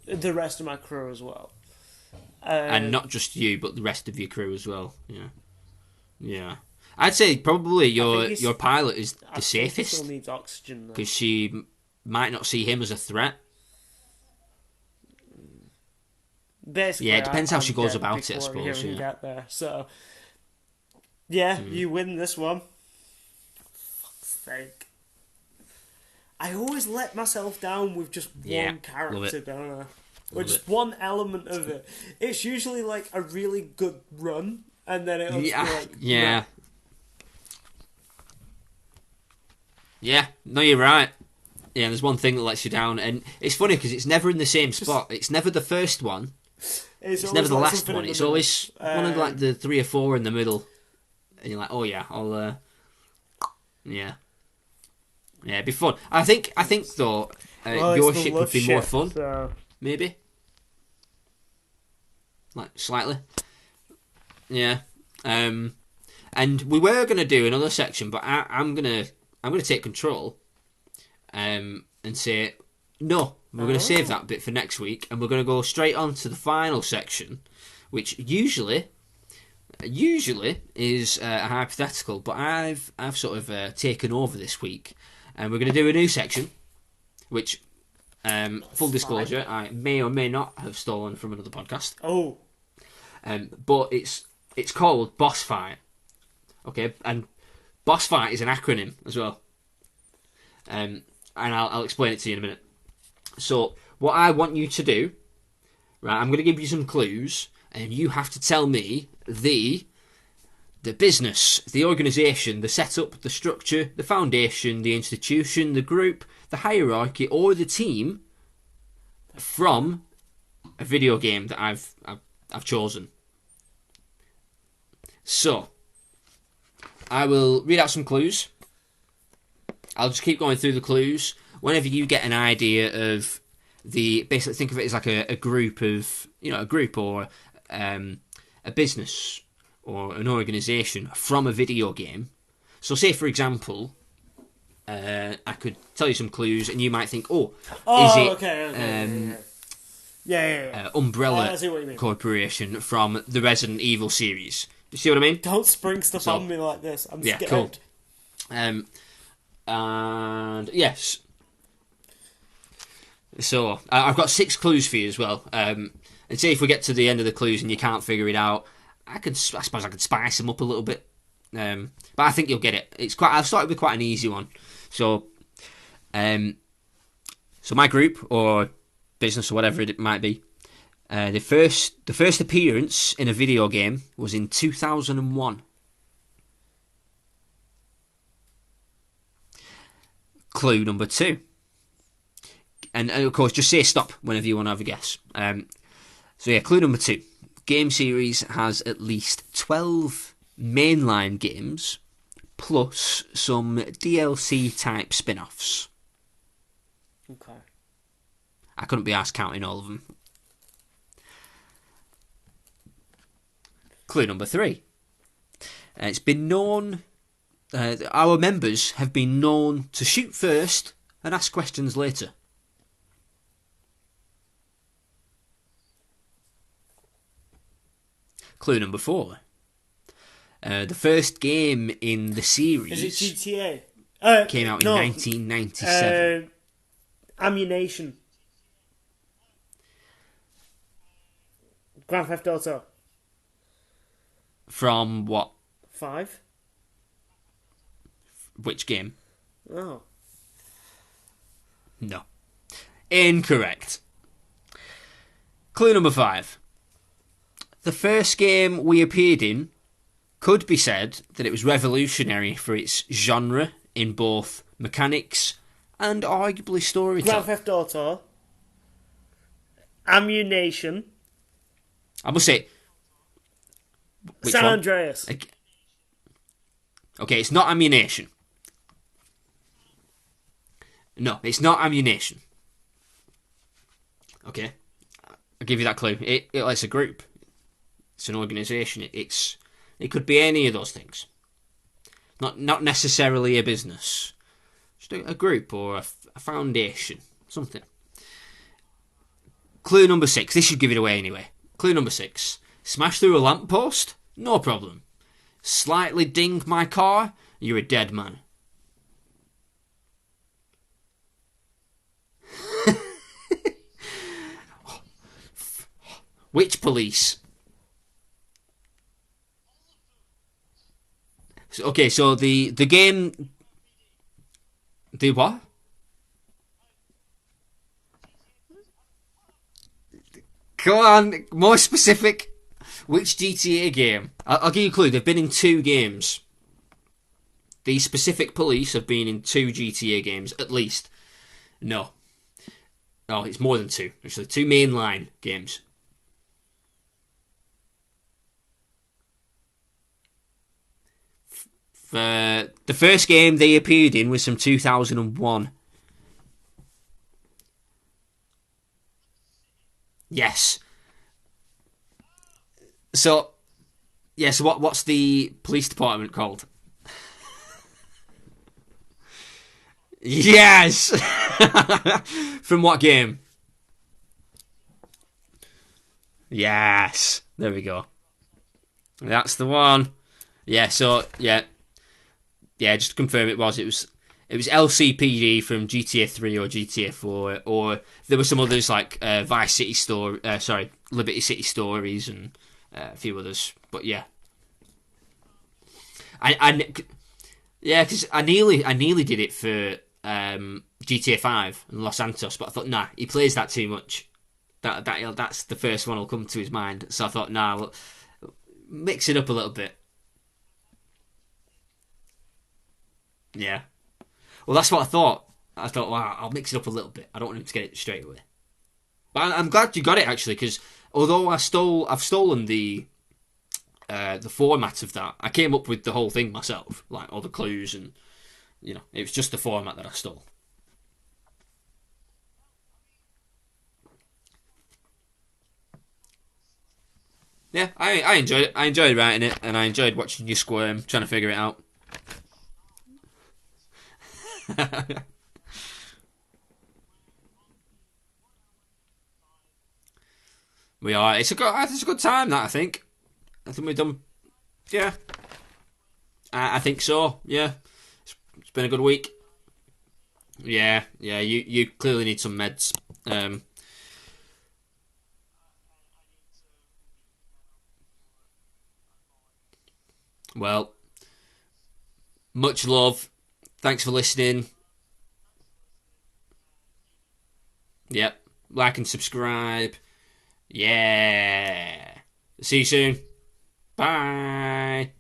The rest of my crew as well. And not just you, but the rest of your crew as well. Yeah. Yeah. I'd say probably your pilot is the safest. He still needs oxygen, though. Because she might not see him as a threat. Basically, yeah, it depends how she goes about it, I suppose. Yeah. Get there. So, yeah, you win this one. Fuck's sake. I always let myself down with just one character, don't I? Or just one element of it. It's usually like a really good run, and then it'll just be like... Yeah. Yeah, no, you're right. Yeah, there's one thing that lets you down, and it's funny because it's never in the same spot. It's never the first one. It's never the last one. It's always one of like the 3 or 4 in the middle, and you're like, oh yeah, I'll... Yeah. Yeah, it'd be fun. I think though, your ship would be more fun. So... Maybe. Like, slightly. Yeah. And we were going to do another section, but I'm gonna take control and say, no, we're going to save that bit for next week, and we're going to go straight on to the final section, which usually is a hypothetical, but I've sort of taken over this week. And we're going to do a new section, which, full disclosure, I may or may not have stolen from another podcast. Oh. But it's called Boss Fight. Okay, and Boss Fight is an acronym as well. And I'll explain it to you in a minute. So, what I want you to do, right, I'm going to give you some clues, and you have to tell me the business, the organisation, the setup, the structure, the foundation, the institution, the group, the hierarchy, or the team from a video game that I've chosen. So, I will read out some clues. I'll just keep going through the clues. Whenever you get an idea of basically think of it as like a group of, a group or a business or an organisation from a video game. So say, for example, I could tell you some clues and you might think, is it okay. Umbrella Corporation from the Resident Evil series? You see what I mean? Don't spring stuff on me like this. I'm scared. Cool. And yes. So I've got 6 clues for you as well. And say if we get to the end of the clues and you can't figure it out, I suppose I could spice them up a little bit, but I think you'll get it. I've started with quite an easy one. So my group or business or whatever it might be, the first appearance in a video game was in 2001. Clue number 2, and of course just say stop whenever you want to have a guess. Clue number 2. Game series has at least 12 mainline games, plus some DLC type spin-offs. Okay. I couldn't be asked counting all of them. Clue number 3. It's been known... our members have been known to shoot first and ask questions later. Clue number 4. The first game in the series... Is it GTA? Came out in 1997. Ammunition. Grand Theft Auto. From what? 5. Which game? Oh. No. Incorrect. Clue number 5. The first game we appeared in could be said that it was revolutionary for its genre in both mechanics and arguably storytelling. Grand Theft Auto. Ammunition. I must say... Which San one? Andreas. Okay, it's not ammunition. No, it's not ammunition. Okay, I'll give you that clue. It's a group. It's an organisation. It could be any of those things. Not necessarily a business. Just a group or a foundation. Something. Clue number 6. This should give it away anyway. Clue number 6. Smash through a lamppost? No problem. Slightly ding my car? You're a dead man. Which police? Okay, so the game... The what? Come on, more specific. Which GTA game? I'll give you a clue. They've been in 2 games. These specific police have been in 2 GTA games, at least. No. Oh, it's more than 2. Actually, 2 mainline games. The first game they appeared in was from 2001. Yes. So, yeah, so what's the police department called? Yes! From what game? Yes. There we go. That's the one. Yeah, so, yeah. Yeah, just to confirm it was LCPD from GTA 3 or GTA 4, or there were some others like Liberty City Stories and a few others. But yeah, because I nearly did it for GTA 5 and Los Santos, but I thought nah, he plays that too much. That's the first one will come to his mind. So I thought nah, we'll mix it up a little bit. Yeah. Well, that's what I thought. I thought, wow, I'll mix it up a little bit. I don't want him to get it straight away. But I'm glad you got it, actually, because although I've stolen the format of that, I came up with the whole thing myself, like all the clues, and it was just the format that I stole. Yeah, I enjoyed it. I enjoyed writing it, and I enjoyed watching you squirm, trying to figure it out. We are. It's a good time. That I think we've done. Yeah, I think so. Yeah, it's been a good week. Yeah. You clearly need some meds. Well, much love. Thanks for listening. Yep. Like and subscribe. Yeah. See you soon. Bye.